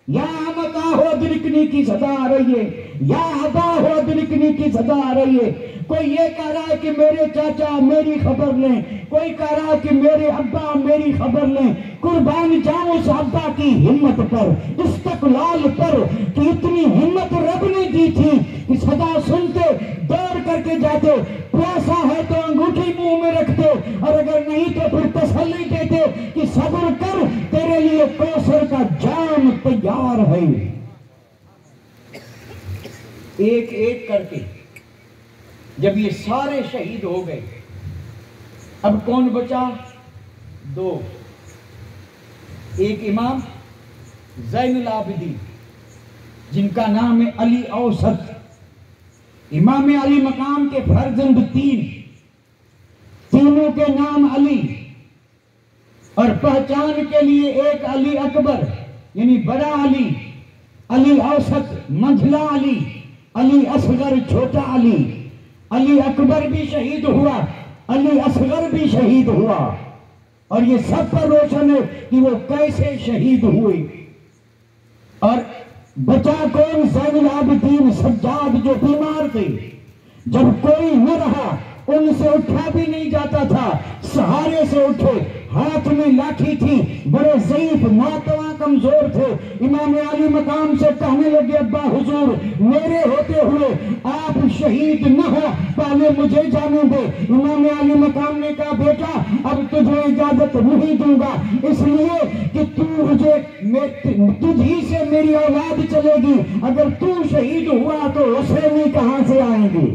یا امتا ہو ادرکنی کی صدا آ رہی ہے, یا ابا ہو ادرکنی کی صدا آ رہی ہے. کوئی یہ کہہ رہا ہے کہ میرے چاچا میری خبر لیں, کوئی کہہ رہا ہے کہ میرے ابا میری خبر لیں. قربان جاؤں اس ابا کی ہمت پر, استقلال پر کہ اتنی ہمت رب نے دی تھی کہ صدا سنتے دوڑ کر کے جاتے. پیاسا ہے تو انگوٹھی منہ میں رکھتے اور اگر نہیں تو پھر تسلی دیتے کہ صبر کر تیرے لیے کوثر کا جام تیار ہے. ایک ایک کر کے جب یہ سارے شہید ہو گئے اب کون بچا؟ 2. ایک امام زین العابدین جن کا نام ہے علی اوسط. امام علی مقام کے فرزند 3, تینوں کے نام علی اور پہچان کے لیے ایک علی اکبر یعنی بڑا علی, علی اوسط منجھلا علی, علی اصغر چھوٹا علی. علی اکبر بھی شہید ہوا, علی اصغر بھی شہید ہوا اور یہ سب پر روشن ہے کہ وہ کیسے شہید ہوئے. اور بچا کون؟ زین العابدین سجاد جو بیمار تھے. جب کوئی نہ رہا ان سے اٹھا بھی نہیں جاتا تھا, سہارے سے اٹھے, ہاتھ میں لاٹھی تھی, بڑے ضعیف ناتواں کمزور تھے. امام علی مقام سے کہنے لگے ابا حضور میرے ہوتے ہوئے آپ شہید نہ ہو, پہلے مجھے جانے دے. امام علی مقام نے کہا بیٹا اب تجھے اجازت نہیں دوں گا, اس لیے کہ تجھ ہی سے میری اولاد چلے گی, اگر تو شہید ہوا تو حسینی کہاں سے آئیں گے.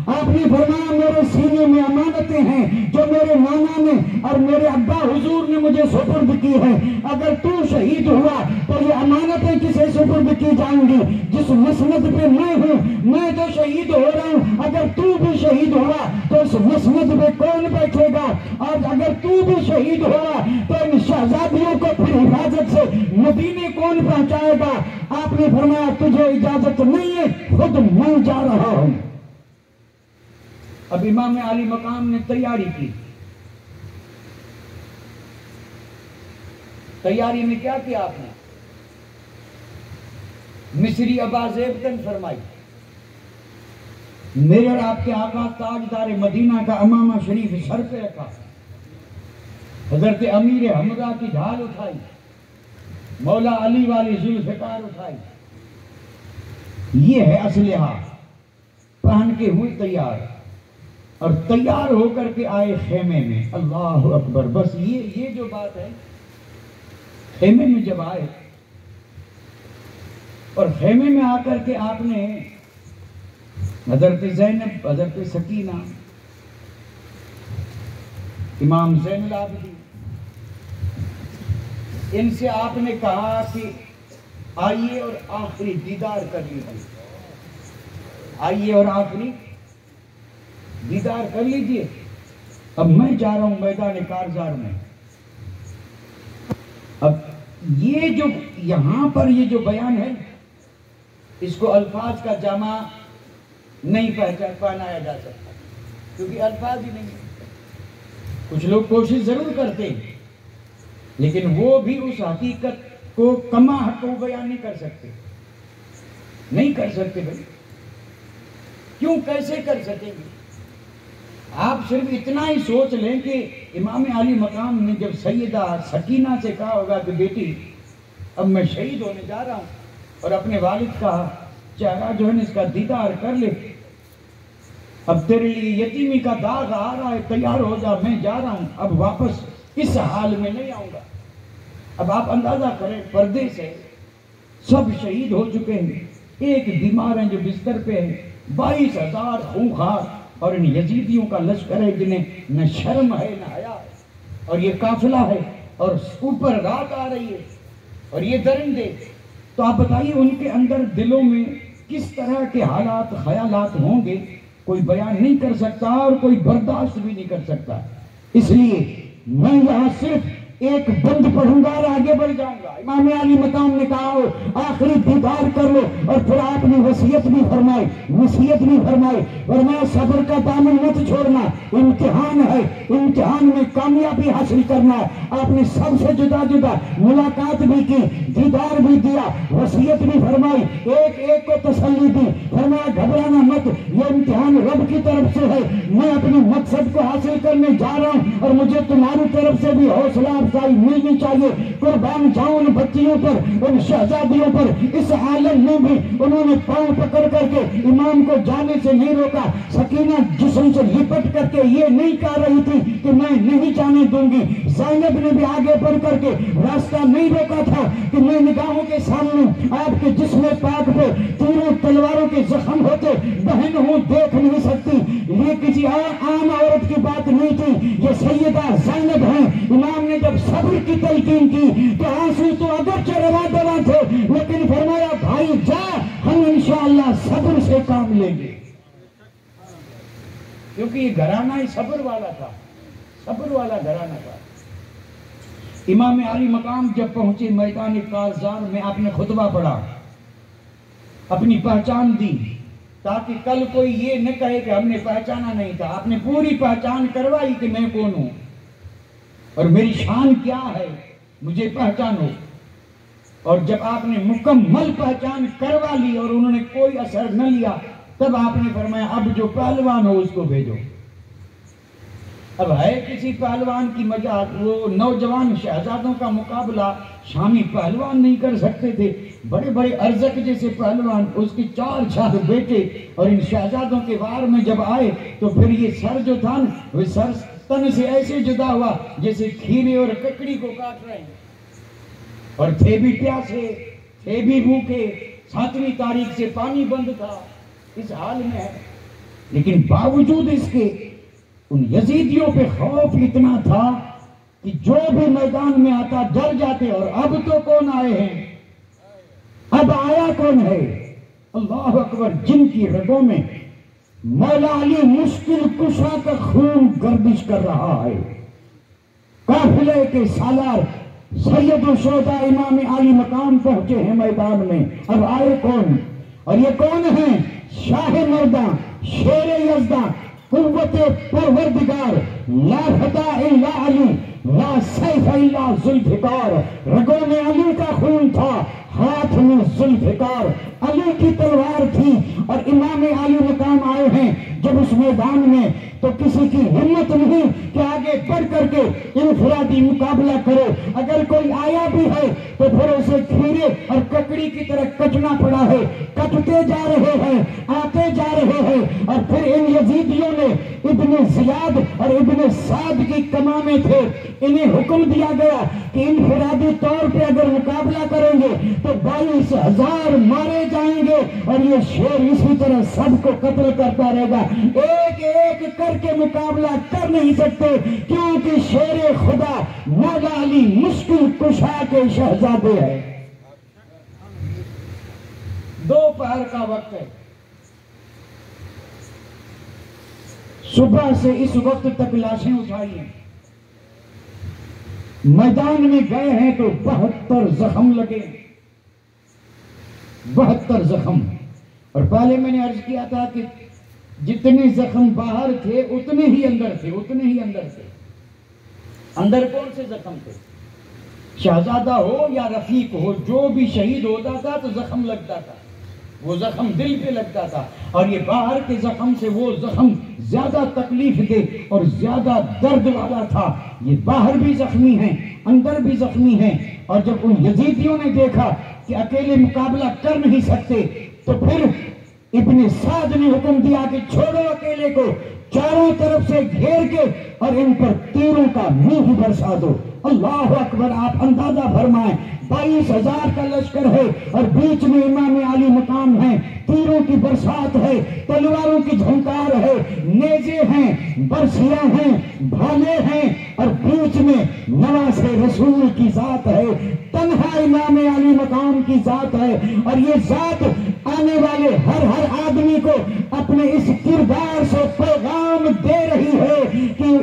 آپ نے فرمایا میرے سینے میں امانتیں ہیں جو میرے نانا نے اور میرے ابا حضور نے مجھے سپرد کی ہیں, اگر تو شہید ہوا تو یہ امانتیں کسے سپرد کی جائیں گی؟ جس مسند پہ میں ہوں میں تو شہید ہو رہا ہوں, اگر تو بھی شہید ہوا تو اس مسند پہ کون بیٹھے گا؟ اور اگر تو بھی شہید ہوا تو ان شہزادیوں کو پھر حفاظت سے مدینے کون پہنچائے گا؟ آپ نے فرمایا تجھے اجازت نہیں ہے, خود میں جا رہا ہوں. اب امام علی مقام نے تیاری کی. تیاری میں کیا کیا آپ نے؟ مصری ابا زیب فرمائی میرے اور آپ کے آقا تاجدار مدینہ کا امامہ شریف سر پہ رکھا، حضرت امیر حمزہ کی ڈھال اٹھائی، مولا علی والی ذوالفقار اٹھائی، یہ ہے اسلحہ، پہن کے ہوئے تیار، اور تیار ہو کر کے آئے خیمے میں۔ اللہ اکبر، بس یہ جو بات ہے، خیمے میں جب آئے اور خیمے میں آ کر کے آپ نے حضرت زینب، حضرت سکینہ، امام زین العابدین، ان سے آپ نے کہا کہ آئیے اور آخری دیدار کر لیجیے، آئیے اور آخری دیدار کر لیجیے۔ اب میں جا رہا ہوں میدان کارزار میں۔ اب یہ جو یہاں پر یہ جو بیان ہے، اس کو الفاظ کا جامع نہیں پہنایا جا سکتا، کیونکہ الفاظ ہی نہیں ہے۔ کچھ لوگ کوشش ضرور کرتے ہیں، لیکن وہ بھی اس حقیقت کو کما حقوں بیان نہیں کر سکتے، نہیں کر سکتے بھائی، کیوں، کیسے کر سکیں گے؟ آپ صرف اتنا ہی سوچ لیں کہ امام علی مقام نے جب سیدہ سکینہ سے کہا ہوگا کہ بیٹی اب میں شہید ہونے جا رہا ہوں اور اپنے والد کا چہرہ جو ہے اس کا دیدار کر لے، اب تیرے لیے یتیمی کا داغ آ رہا ہے، تیار ہو جا، میں جا رہا ہوں، اب واپس اس حال میں نہیں آؤں گا۔ اب آپ اندازہ کریں، پردے سے سب شہید ہو چکے ہیں، ایک بیمار ہیں جو بستر پہ ہیں، 22,000 خونخوار اور ان یزیدیوں کا لشکر ہے جنہیں نہ شرم ہے نہ حیا ہے، اور یہ قافلہ ہے اور اوپر رات آ رہی ہے اور یہ درندے، تو آپ بتائیے ان کے اندر دلوں میں کس طرح کے حالات خیالات ہوں گے، کوئی بیان نہیں کر سکتا اور کوئی برداشت بھی نہیں کر سکتا۔ اس لیے میں یہاں صرف ایک بند پڑھوں گا اور آگے بڑھ جاؤں گا۔ امام علی مقام نے کہا ہو آخری دیدار کر لو، اور پھر آپ نے وصیت بھی فرمائی، نصیحت بھی فرمائی، فرمایا صبر کا دامن مت چھوڑنا، امتحان ہے، امتحان میں کامیابی حاصل کرنا ہے۔ آپ نے سب سے جدا جدا ملاقات بھی کی، دیدار بھی دیا، وصیت بھی فرمائی، ایک ایک کو تسلی دی، فرمایا گھبرانا مت، یہ امتحان رب کی طرف سے ہے، میں اپنے مقصد کو حاصل کرنے جا رہا ہوں اور مجھے تمہاری طرف سے بھی حوصلہ افزائی ملنی چاہیے۔ قربان جاؤں ان بچیوں پر، ان شہزادیوں پر، اس عالم میں بھی انہوں نے پاؤں پکڑ کر کے امام کو جانے سے نہیں روکا۔ سکینہ جسم سے لپٹ کر کے یہ نہیں کہہ رہی تھی کہ میں نہیں جانے دوں گی، زینب نے بھی آگے بڑھ کر کے راستہ نہیں روکا تھا کہ میں نگاہوں کے سامنے آپ کے جسم پاک پہ تیروں تلواروں کے زخم ہوتے بہن ہوں دیکھ نہیں سکتی۔ یہ کسی عام عورت کی بات نہیں تھی، یہ سیدہ زینب ہیں۔ امام نے جب صبر کی تلقین کی تو آنسو تو اگرچہ روا دوا تھے، لیکن فرمایا بھائی جا، ہم انشاءاللہ صبر سے کام لیں گے، کیونکہ یہ گھرانہ ہی صبر والا تھا، صبر والا گھرانہ تھا۔ امام علی مقام جب پہنچے میدان کارزار میں، آپ نے خطبہ پڑھا، اپنی پہچان دی، تاکہ کل کوئی یہ نہ کہے کہ ہم نے پہچانا نہیں تھا۔ آپ نے پوری پہچان کروائی کہ میں کون ہوں اور میری شان کیا ہے، مجھے پہچانو۔ اور جب آپ نے مکمل پہچان کروا لی اور انہوں نے کوئی اثر نہ لیا، تب آپ نے فرمایا اب جو پہلوان ہو اس کو بھیجو۔ اب ہے کسی پہلوان کی مجال، وہ نوجوان شہزادوں کا مقابلہ شامی پہلوان نہیں کر سکتے تھے، بڑے بڑے ارزق جیسے پہلوان، اس کے 4 بیٹے، اور ان شہزادوں کے وار میں جب آئے تو پھر یہ سر جو تھا وہ سر تن سے ایسے جدا ہوا جیسے کھیرے اور ککڑی کو کاٹ رہے ہیں، اور تھے بھی پیاسے، تھے بھی بھوکے، 7ویں تاریخ سے پانی بند تھا، اس حال میں ہے۔ لیکن باوجود اس کے ان یزیدیوں پہ خوف اتنا تھا کہ جو بھی میدان میں آتا ڈر جاتے، اور اب تو کون آئے ہیں، اب آیا کون ہے، اللہ اکبر، جن کی رگوں میں مولا علی مشکل کشا کا خون گردش کر رہا ہے۔ قافلے کے سالار سید الشہداء امام علی مقام پہنچے ہیں میدان میں، اب آئے کون، اور یہ کون ہیں، شاہ مرداں، شیر یزداں، قوت پروردگار، لا فتح الا علی، لا سیف الا ذوالفقار، رگوں میں علی کا خون تھا، ہاتھ میں ذوالفقار، علی کی تلوار تھی۔ اور امام علی مقام آئے ہیں جب اس میدان میں، تو کسی کی ہمت نہیں کہ آگے بڑھ کر کے انفرادی مقابلہ کرے۔ اگر کوئی آیا بھی ہے تو پھر اسے کھیرے اور ککڑی کی طرح کٹنا پڑا ہے، کٹتے جا رہے ہیں، آتے جا رہے ہیں۔ اور پھر ان یزیدیوں نے، ابن زیاد اور ابن سعد کی کمامیں تھے، انہیں حکم دیا گیا کہ انفرادی طور پہ اگر مقابلہ کریں گے تو 22,000 مارے جائیں گے، اور یہ شیر اسی طرح سب کو قتل کرتا رہے گا۔ ایک ایک کر کے مقابلہ کر نہیں سکتے، کیونکہ شیر خدا مولا علی مشکل کشا کے شہزادے ہے۔ دوپہر کا وقت ہے، صبح سے اس وقت تک لاشیں اٹھائی ہیں، میدان میں گئے ہیں تو 72 زخم لگے، 72 زخم۔ اور پہلے میں نے عرض کیا تھا کہ جتنے زخم باہر تھے اتنے ہی اندر تھے، اتنے ہی اندر تھے۔ اندر کون سے زخم تھے؟ شہزادہ ہو یا رفیق ہو، جو بھی شہید ہوتا تھا تو زخم لگتا تھا، وہ زخم دل پہ لگتا تھا۔ اور یہ باہر کے زخم سے وہ زخم زیادہ تکلیف دے اور زیادہ درد والا تھا۔ یہ باہر بھی زخمی ہیں، اندر بھی زخمی ہیں۔ اور جب ان یزیدیوں نے دیکھا کہ اکیلے مقابلہ کر نہیں سکتے تو پھر ابن سعد نے حکم دیا کہ چھوڑو اکیلے کو، چاروں طرف سے گھیر کے اور ان پر تیروں کا منہ ہی برسا دو۔ اللہ اکبر! آپ اندازہ فرمائیں، 22,000 کا لشکر ہے اور بیچ میں امام علی مقام ہیں، تیروں کی برسات ہے، تلواروں کی جھنکار ہے، نیزے ہیں، برسیاں ہیں، بھالے ہیں، اور بیچ میں نواز رسول کی ذات ہے، تنہا امام علی مقام کی ذات ہے۔ اور یہ ذات آنے والے ہر آدمی کو اپنے اس کردار سے پیغام دے رہی ہے کہ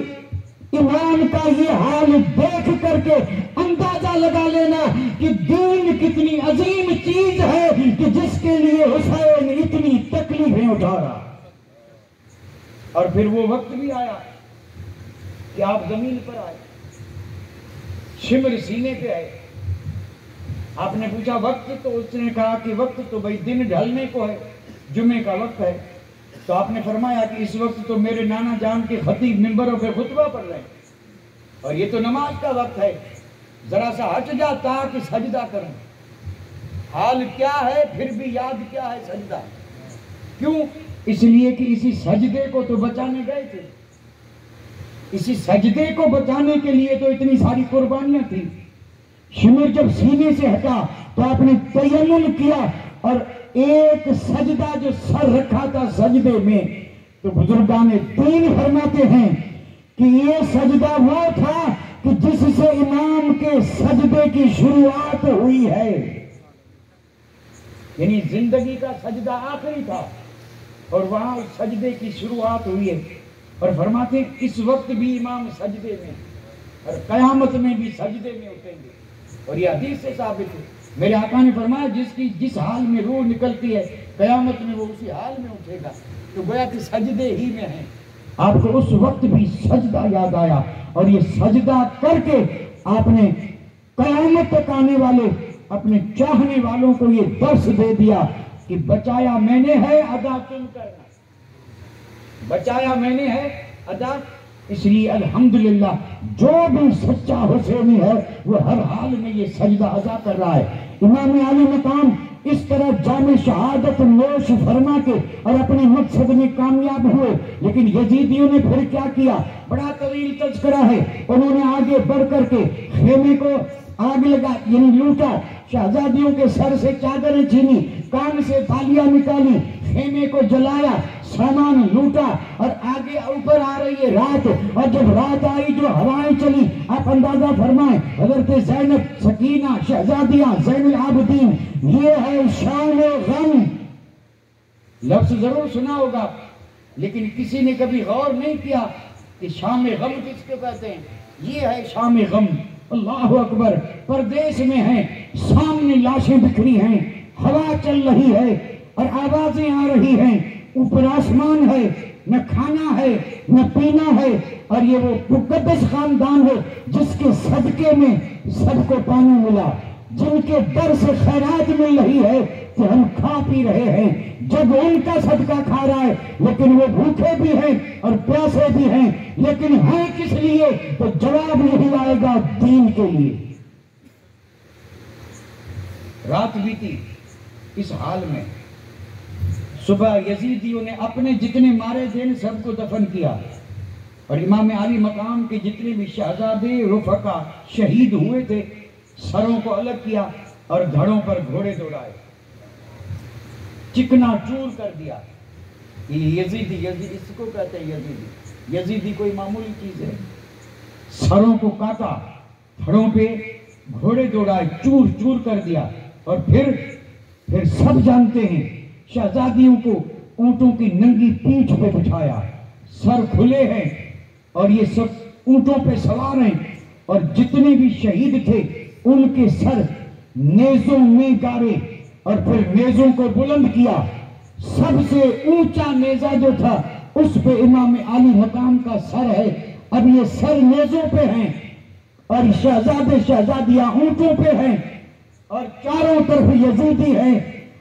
ایمان کا یہ حال دیکھ کر کے اندازہ لگا لینا کہ دین کتنی عظیم چیز ہے کہ جس کے لیے حسین اتنی تکلیفیں اٹھا رہا۔ اور پھر وہ وقت بھی آیا کہ آپ زمین پر آئے، شمر سینے پہ آئے۔ آپ نے پوچھا وقت، تو اس نے کہا کہ وقت تو بھائی دن ڈھلنے کو ہے، جمعے کا وقت ہے۔ تو آپ نے فرمایا کہ اس وقت تو میرے نانا جان کے خطیب منبروں پہ خطبہ پڑھ رہے ہیں اور یہ تو نماز کا وقت ہے، ذرا سا ہٹ جا تاکہ سجدہ کریں۔ حال کیا ہے پھر بھی یاد کیا ہے سجدہ؟ کیوں؟ اس لیے کہ اسی سجدے کو تو بچانے گئے تھے، اسی سجدے کو بچانے کے لیے تو اتنی ساری قربانیاں تھیں۔ شمر جب سینے سے ہٹا تو آپ نے تیمم کیا اور ایک سجدہ جو سر رکھا تھا سجدے میں، تو بزرگان دین فرماتے ہیں کہ یہ سجدہ وہ تھا کہ جس سے امام کے سجدے کی شروعات ہوئی ہے، یعنی زندگی کا سجدہ آخری تھا اور وہاں اس سجدے کی شروعات ہوئی ہے۔ اور فرماتے ہیں اس وقت بھی امام سجدے میں اور قیامت میں بھی سجدے میں اٹھیں گے، اور یہ حدیث سے ثابت ہے۔ میرے آقا نے فرمایا جس حال میں روح نکلتی ہے قیامت میں وہ اسی حال میں اٹھے گا، تو گویا کہ سجدے ہی میں ہیں۔ آپ کو اس وقت بھی سجدہ یاد آیا اور یہ سجدہ کر کے آپ نے قیامت تک آنے والے اپنے چاہنے والوں کو یہ درس دے دیا کہ بچایا میں نے ہے، ادا تم کرنا، بچایا میں نے ہے، ادا۔ اس لیے الحمدللہ جو بھی سچا حسینی ہے وہ ہر حال میں یہ سجدہ ادا کر رہا ہے۔ امام علی مقام اس طرح جام شہادت نوش فرما کے اور اپنے مقصد میں کامیاب ہوئے، لیکن یزیدیوں نے پھر کیا کیا؟ بڑا طویل تذکرہ ہے۔ انہوں نے آگے بڑھ کر کے خیمے کو آگ لگا، یعنی لوٹا، شہزادیوں کے سر سے چادریں چھینی، کان سے بالیاں نکالی، خیمے کو جلایا، سامان لوٹا، اور آگے اوپر آ رہی ہے رات۔ اور جب رات آئی جو ہوائیں چلی، آپ اندازہ فرمائیں، حضرت زینب، سکینہ، شہزادیاں، زین العابدین، یہ ہے شام غم۔ لفظ ضرور سنا ہوگا لیکن کسی نے کبھی غور نہیں کیا کہ شام غم کس کو کہتے ہیں۔ یہ ہے شام غم۔ اللہ اکبر! پردیس میں ہیں، سامنے لاشیں بکھری ہیں، ہوا چل رہی ہے اور آوازیں آ رہی ہیں، اوپر آسمان ہے، نہ کھانا ہے نہ پینا ہے، اور یہ وہ مقدس خاندان ہے جس کے صدقے میں سب کو پانی ملا، جن کے در سے خیرات مل رہی ہے کہ ہم کھا پی رہے ہیں، جب ان کا صدقہ کھا رہا ہے، لیکن وہ بھوکے بھی ہیں اور پیاسے بھی ہیں، لیکن ہیں کس لیے؟ تو جواب یہی آئے گا، دین کے لیے۔ رات بیتی اس حال میں، صبح یزیدیوں نے اپنے جتنے مارے دین سب کو دفن کیا، اور امام عالی مقام کے جتنے بھی شہزادے رفقا شہید ہوئے تھے سروں کو الگ کیا اور دھڑوں پر گھوڑے دوڑائے، چکنا چور کر دیا۔ یہ یزیدی اس کو کہتے ہیں یزیدی کوئی معمولی چیز ہے؟ سروں کو کاٹا، دھڑوں پہ گھوڑے دوڑائے، چور چور کر دیا، اور پھر سب جانتے ہیں شہزادیوں کو اونٹوں کی ننگی پیٹھ پہ بٹھایا، سر کھلے ہیں اور یہ سب اونٹوں پہ سوار ہیں، اور جتنے بھی شہید تھے ان کے سر نیزوں میں گارے، اور پھر نیزوں کو بلند کیا۔ سب سے اونچا نیزہ جو تھا اس پہ امام عالی مقام کا سر ہے، اب یہ سر نیزوں پہ ہیں اور شہزادے شہزادیاں اونٹوں پہ ہیں، اور چاروں طرف یزیدی ہیں۔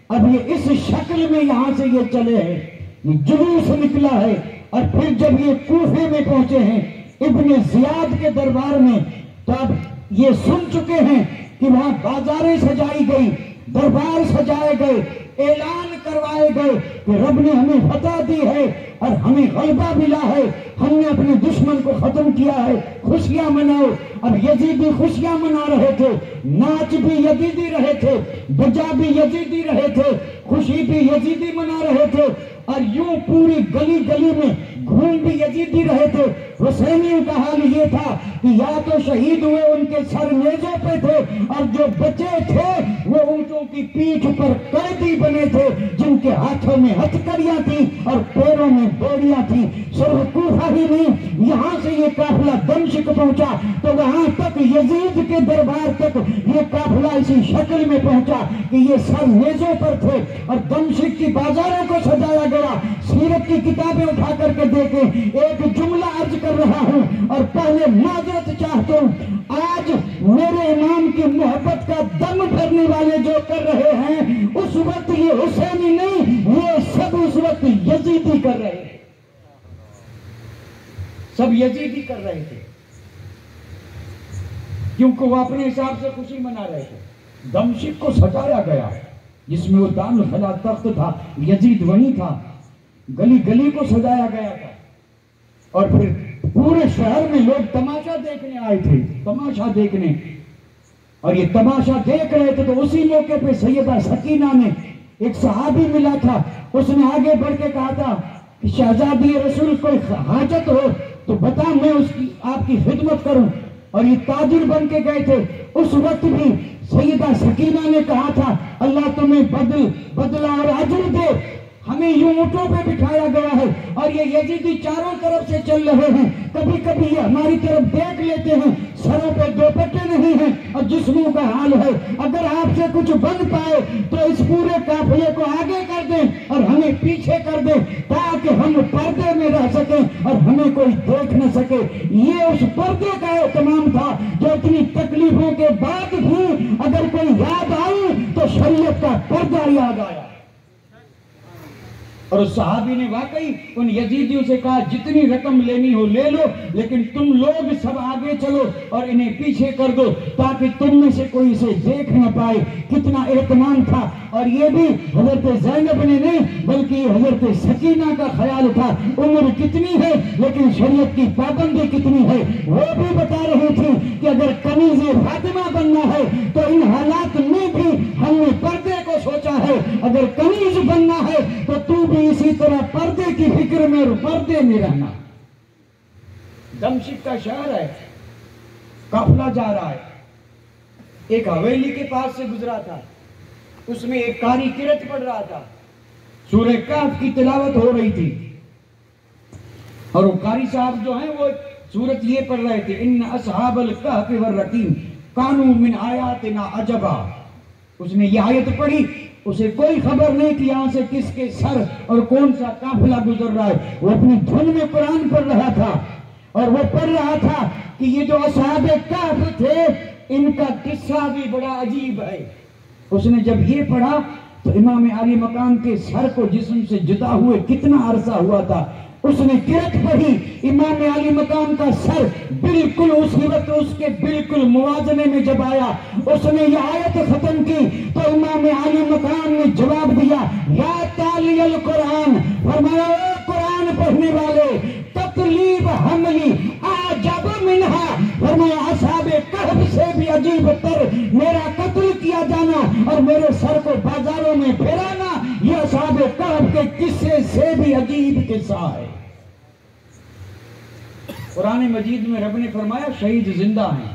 اب یہ اس شکل میں یہاں سے یہ چلے ہیں، یہ جلوس نکلا ہے، اور پھر جب یہ کوفے میں پہنچے ہیں ابن زیاد کے دربار میں، تو اب یہ سن چکے ہیں کہ وہاں بازاریں سجائی گئی، دربار سجائے گئے، اعلان کروائے گئے کہ رب نے ہمیں فتح دی ہے اور ہمیں غلبہ ملا ہے، ہم نے اپنے دشمن کو ختم کیا ہے، خوشیاں مناؤ۔ اب یزیدی خوشیاں منا رہے تھے، ناچ بھی یزیدی رہے تھے، بجا بھی یزیدی رہے تھے، خوشی بھی یزیدی منا رہے تھے، اور یوں پوری گلی گلی میں گھوم بھی یزیدی رہے تھے۔ حسینیوں کا حال یہ تھا کہ یا تو شہید ہوئے ان کے سر نیزوں پہ تھے، اور جو بچے تھے وہ اونٹوں کی پیٹھ پر قیدی بنے تھے، جن کے ہاتھوں میں ہتھکڑیاں تھیں اور پیروں میں بیڑیاں تھیں۔ صرف کوفہ ہی نہیں، یہاں سے یہ قافلہ دمشق پہنچا تو وہاں تک یزید کے دربار تک یہ قافلہ اسی شکل میں پہنچا کہ یہ سر نیزوں پر تھے، اور دمشق کی بازاروں کو سجایا گیا۔ سیرت کی کتابیں اٹھا کر کے دیکھیں، ایک جملہ عرض کر رہا ہوں اور پہلے معذرت چاہتا ہوں، آج میرے امام کی محبت کا دم بھرنے والے جو کر رہے ہیں، اس وقت یہ حسینی نہیں، یہ سب اس وقت یزیدی کر رہے تھے، سب یزیدی کر رہے تھے، کیونکہ وہ اپنے حساب سے خوشی منا رہے تھے۔ دمشق کو سجایا گیا، جس میں وہ دار الخلا تخت تھا، یزید وہیں تھا، گلی گلی کو سجایا گیا تھا، اور پھر پورے شہر میں لوگ تماشا دیکھنے آئے تھے، تماشا دیکھنے، اور یہ تماشا دیکھ رہے تھے تو اسی موقع پہ سیدہ سکینہ نے، ایک صحابی ملا تھا، اس نے آگے بڑھ کے کہا تھا کہ شہزادی رسول کوئی حاجت ہو تو بتا، میں آپ کی خدمت کروں، اور یہ تاجر بن کے گئے تھے۔ اس وقت بھی سیدہ سکینہ نے کہا تھا اللہ تمہیں بدلہ اور اجر دے، ہمیں یوں اونٹوں پہ بٹھایا گیا ہے، اور یہ یزیدی چاروں طرف سے چل رہے ہیں، کبھی کبھی یہ ہماری طرف دیکھ لیتے ہیں، سروں پہ دوپٹے نہیں ہیں اور جسموں کا حال ہے، اگر آپ سے کچھ بن پائے تو اس پورے قافلے کو آگے کر دیں اور ہمیں پیچھے کر دیں، تاکہ ہم پردے میں رہ سکیں اور ہمیں کوئی دیکھ نہ سکے۔ یہ اس پردے کا اہتمام تھا جو اتنی تکلیفوں کے بعد بھی اگر کوئی یاد آئی تو شریعت کا پردہ یاد آیا۔ اور اس صحابی نے واقعی ان یزیدیوں سے کہا جتنی رقم لینی ہو لے لو، لیکن تم لوگ سب آگے چلو اور انہیں پیچھے کر دو تاکہ تم میں سے کوئی اسے دیکھ نہ پائے۔ کتنا اہتمام تھا، اور یہ بھی حضرت زینب نے نہیں بلکہ حضرت سکینہ کا خیال تھا۔ عمر کتنی ہے لیکن شریعت کی پابندی کتنی ہے، وہ بھی بتا رہی تھی کہ اگر کنیز فاطمہ بننا ہے تو ان حالات میں بھی ہم نے پردے کو سوچا ہے، اگر کنیز بننا ہے تو تو بھی اسی طرح پردے کی فکر میں اور پردے میں رہنا۔ دمشق کا شہر ہے، قافلہ جا رہا ہے، ایک حویلی کے پاس سے گزرا تھا، اس میں ایک قاری قرأت پڑھ رہا تھا، سورہ کہف کی تلاوت ہو رہی تھی، اور وہ قاری صاحب جو ہیں وہ سورت یہ پڑھ رہے تھے ان اصحاب الکہف والرقیم کانوا من آیاتنا عجبا۔ اس نے یہ آیت پڑھی، اسے کوئی خبر نہیں کہ یہاں سے کس کے سر اور کون سا قافلہ گزر رہا ہے. وہ اپنی دھن میں قرآن پڑھ رہا تھا اور وہ پڑھ رہا تھا کہ یہ جو اصحاب کہف تھے ان کا قصہ بھی بڑا عجیب ہے. اس نے جب یہ پڑھا تو امام عالی مقام کے سر کو جسم سے جدا ہوئے کتنا عرصہ ہوا تھا. اس نے قرأت پڑھی، امام عالی مقام کا سر بالکل اسی وقت اس کے بالکل موازنے میں جب آیا، اس نے یہ آیت ختم کی تو امام عالی مقام نے جواب دیا یا تالی القرآن، فرمایا اے قرآن پڑھنے والے، تقلیب حملی عجب منہا، فرمایا اصحاب کہف سے بھی عجیب تر میرا قتل کیا جانا اور میرے سر کو بازاروں میں پھیرانا یہ اصحاب کہف کے قصے سے بھی عجیب قصہ ہے. قرآن مجید میں رب نے فرمایا شہید زندہ ہیں،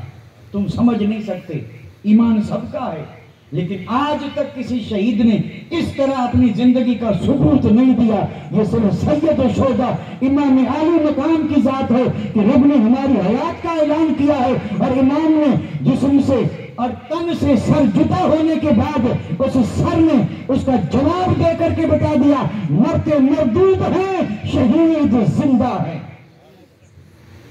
تم سمجھ نہیں سکتے، ایمان سب کا ہے، لیکن آج تک کسی شہید نے اس طرح اپنی زندگی کا ثبوت نہیں دیا. یہ صرف سید الشہداء امام عالی مقام کی ذات ہے کہ رب نے ہماری حیات کا اعلان کیا ہے اور امام نے جسم سے اور تن سے سر جدا ہونے کے بعد اس سر نے اس کا جواب دے کر کے بتا دیا مرتے مردود ہیں، شہید زندہ ہے.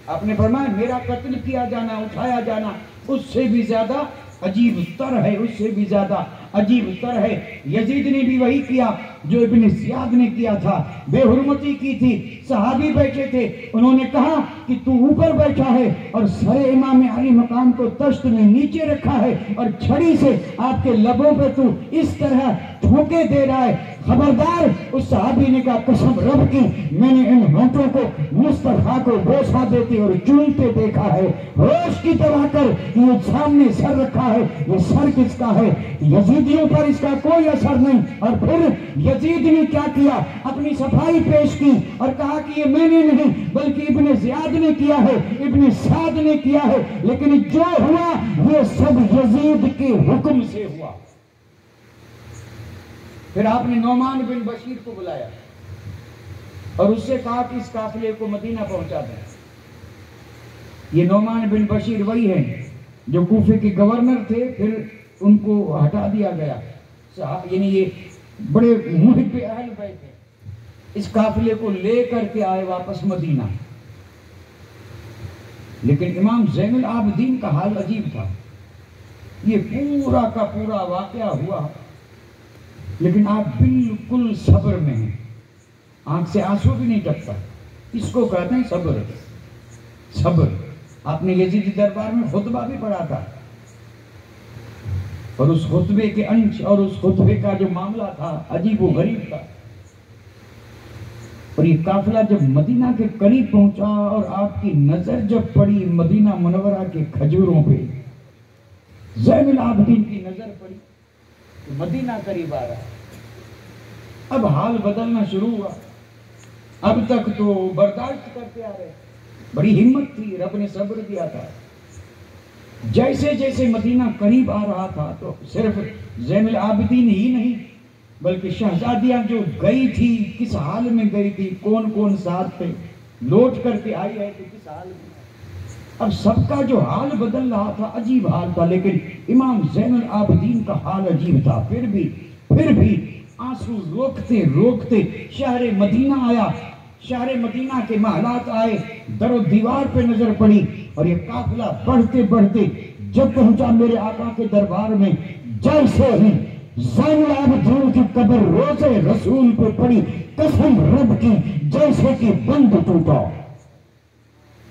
آپ نے فرمایا میرا قتل کیا جانا، اٹھایا جانا اس سے بھی زیادہ عجیب تر ہے، اس سے بھی زیادہ عجیب تر ہے. یزید نے بھی وہی کیا جو ابن زیاد نے کیا تھا، بے حرمتی کی تھی. صحابی بیٹھے تھے، انہوں نے کہا کہ تو اوپر بیٹھا ہے اور سر امام علی مقام کو تشت میں نیچے رکھا ہے اور چھڑی سے آپ کے لبوں پہ تو اس طرح ٹھوکے دے رہا ہے، خبردار. اس صحابی نے کہا قسم رب کی میں نے ان ہونٹوں کو مصطفیٰ کو بوسہ دیتے اور چومتے دیکھا ہے. ہوش کی طرح کر یہ سامنے سر رکھا ہے، یہ سر کس کا ہے؟ یزیدیوں پر اس کا کوئی اثر نہیں. اور پھر یزید نے کیا کیا؟ اپنی صفائی پیش کی اور کہا کہ یہ میں نے نہیں بلکہ ابن زیاد نے کیا ہے، ابن سعد نے کیا ہے، لیکن جو ہوا یہ سب یزید کے حکم سے ہوا. پھر آپ نے نعمان بن بشیر کو بلایا اور اس سے کہا کہ اس قافلے کو مدینہ پہنچا دیں. یہ نعمان بن بشیر وہی ہیں جو کوفے کے گورنر تھے، پھر ان کو ہٹا دیا گیا. یعنی یہ بڑے محب اہل بیت تھے. اس قافلے کو لے کر کے آئے واپس مدینہ. لیکن امام زین العابدین کا حال عجیب تھا. یہ پورا کا پورا واقعہ ہوا لیکن آپ بالکل صبر میں ہیں، آنکھ سے آنسو بھی نہیں ٹپکتا. اس کو کہتے ہیں صبر. صبر. آپ نے یزیدی دربار میں خطبہ بھی پڑھا تھا اور اس خطبے کے انش اور اس خطبے کا جو معاملہ تھا عجیب و غریب تھا. اور یہ قافلہ جب مدینہ کے قریب پہنچا اور آپ کی نظر جب پڑی مدینہ منورہ کے کھجوروں پہ، زین العابدین کی نظر پڑی کہ مدینہ قریب آ رہا ہے. اب حال بدلنا شروع ہوا. اب تک تو برداشت کرتے آ رہے، بڑی ہمت تھی، رب نے صبر دیا تھا. جیسے جیسے مدینہ قریب آ رہا تھا تو صرف زین العابدین ہی نہیں بلکہ شہزادیاں جو گئی تھی کس حال میں گئی تھی، کون کون ساتھ تھے، لوٹ کر کے آئی ہے کہ کس حال میں. اب سب کا جو حال بدل رہا تھا عجیب حال تھا، لیکن امام زین العابدین کا حال عجیب تھا. پھر بھی آنسو روکتے روکتے شہر مدینہ آیا. شہر مدینہ کے محلات آئے، در و دیوار پہ نظر پڑی اور یہ قافلہ بڑھتے بڑھتے جب پہنچا میرے آقا کے دربار میں، جیسے ہی زین العابدین کی قبر روزے رسول پہ پڑی، قسم رب کی جیسے کہ بند ٹوٹا.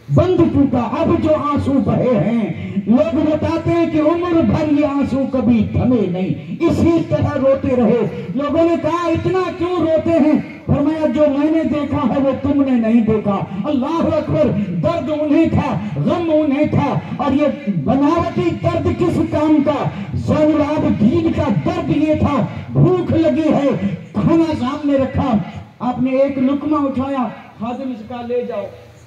اب جو آنسو بہے ہیں لوگ بتاتے ہیں کہ عمر بھر یہ آنسو کبھی تھمے نہیں، اسی طرح روتے رہے. لوگوں نے کہا اتنا کیوں روتے ہیں؟ فرمایا جو میں نے دیکھا ہے وہ تم نے نہیں دیکھا. اللہ اکبر. درد انہیں تھا، غم انہیں تھا، اور یہ بناوٹی درد کس کام کا؟ زین العابدین کا درد یہ تھا، بھوک لگی ہے، کھانا سامنے رکھا، آپ نے ایک لقمہ اٹھایا، خادم اس کا لے جاؤ.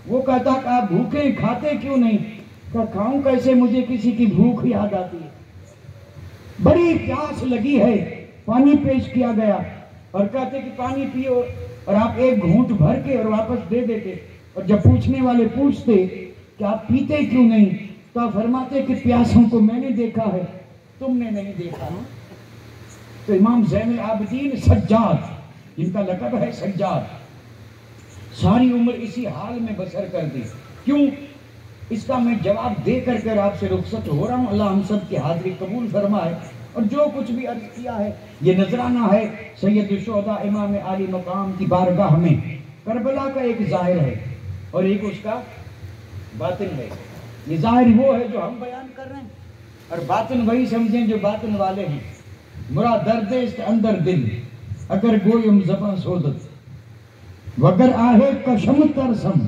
وہ کہتا کہ آپ بھوکے کھاتے کیوں نہیں؟ کہ کھاؤں کیسے، مجھے کسی کی بھوک یاد آتی ہے، بڑی پیاس لگی ہے. پانی پیش کیا گیا اور کہتے کہ پانی پیو، اور آپ ایک گھونٹ بھر کے اور واپس دے دیتے. اور جب پوچھنے والے پوچھتے کہ آپ پیتے کیوں نہیں تو آپ فرماتے کہ پیاسوں کو میں نے دیکھا ہے، تم نے نہیں دیکھا. تو امام زین العابدین سجاد، جن کا لقب ہے سجاد، ساری عمر اسی حال میں بسر کر دی. کیوں؟ اس کا میں جواب دے کر آپ سے رخصت ہو رہا ہوں. اللہ ہم سب کی حاضری قبول فرمائے. اور جو کچھ بھی عرض کیا ہے یہ نذرانہ ہے سید الشہداء امام عالی مقام کی بارگاہ میں. کربلا کا ایک ظاہر ہے اور ایک اس کا باطن ہے. یہ ظاہر وہ ہے جو ہم بیان کر رہے ہیں، اور باطن وہی سمجھیں جو باطن والے ہیں. مرا درد است اندر دل اگر گویم زباں سوزد، وگر آہے کشم ترسم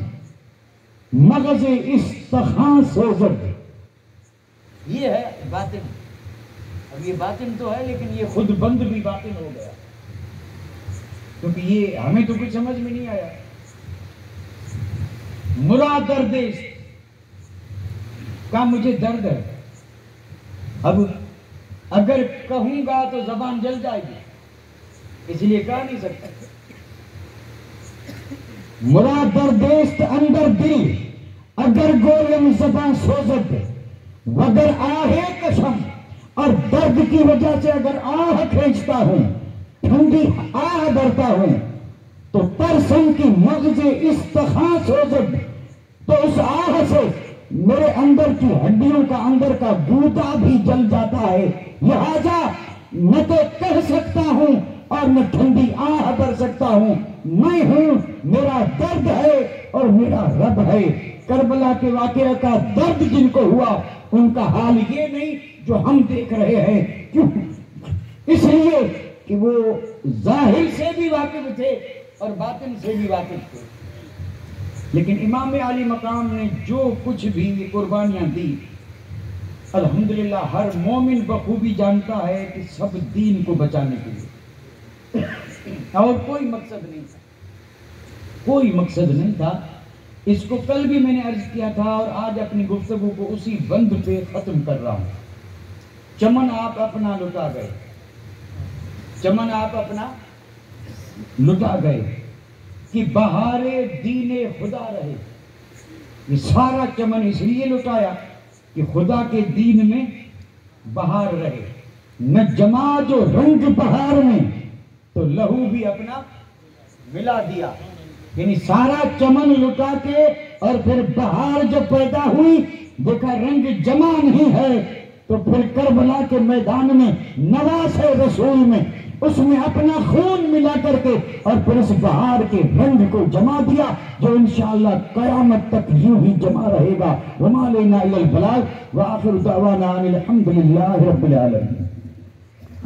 مغز استخاں سوزد. یہ ہے باطن. اب یہ باطن تو ہے لیکن یہ خود بند بھی باطن ہو گیا، کیونکہ یہ ہمیں تو کچھ سمجھ میں نہیں آیا. مرا درد کا مجھے درد ہے. اب اگر کہوں گا تو زبان جل جائے گی، اس لیے کہہ نہیں سکتا. مرا دردیست اندر دل اگر گویم زبان سوزد، وگر آہے کشم، اور درد کی وجہ سے اگر آہ کھینچتا ہوں، ٹھنڈی آہ بھرتا ہوں، تو ترسم کی مغز استخاں سوزد، تو اس آہ سے میرے اندر کی ہڈیوں کا اندر کا گودا بھی جل جاتا ہے. لہذا نہ تو کہہ سکتا ہوں اور نہ ٹھنڈی آہ بھر سکتا ہوں. میں ہوں، میرا درد ہے اور میرا رب ہے. کربلا کے واقعہ کا درد جن کو ہوا ان کا حال یہ نہیں جو ہم دیکھ رہے ہیں. کیوں؟ اس لیے کہ وہ ظاہر سے بھی واقف تھے اور باطن سے بھی واقف تھے. لیکن امام عالی مقام نے جو کچھ بھی قربانیاں دی، الحمدللہ ہر مومن بخوبی جانتا ہے کہ سب دین کو بچانے کے لیے، اور کوئی مقصد نہیں تھا. کوئی مقصد نہیں تھا. اس کو کل بھی میں نے عرض کیا تھا اور آج اپنی گفتگو کو اسی بند پہ ختم کر رہا ہوں. چمن آپ اپنا لٹا گئے، چمن آپ اپنا لٹا گئے کہ بہار دین خدا رہے. یہ سارا چمن اس لیے لٹایا کہ خدا کے دین میں بہار رہے. نہ جما جو رنگ بہار میں تو لہو بھی اپنا ملا دیا. یعنی سارا چمن لٹا کے اور پھر بہار جب پیدا ہوئی دیکھا رنگ جمع نہیں ہے، تو پھر کربلا کے میدان میں نواز رسول میں اس میں اپنا خون ملا کر کے اور پھر اس بہار کے رنگ کو جما دیا، جو انشاءاللہ قیامت تک یوں ہی جمع رہے گا. وما لینا الا البلاغ وآخر دعوانا ان الحمد للہ رب العالمین.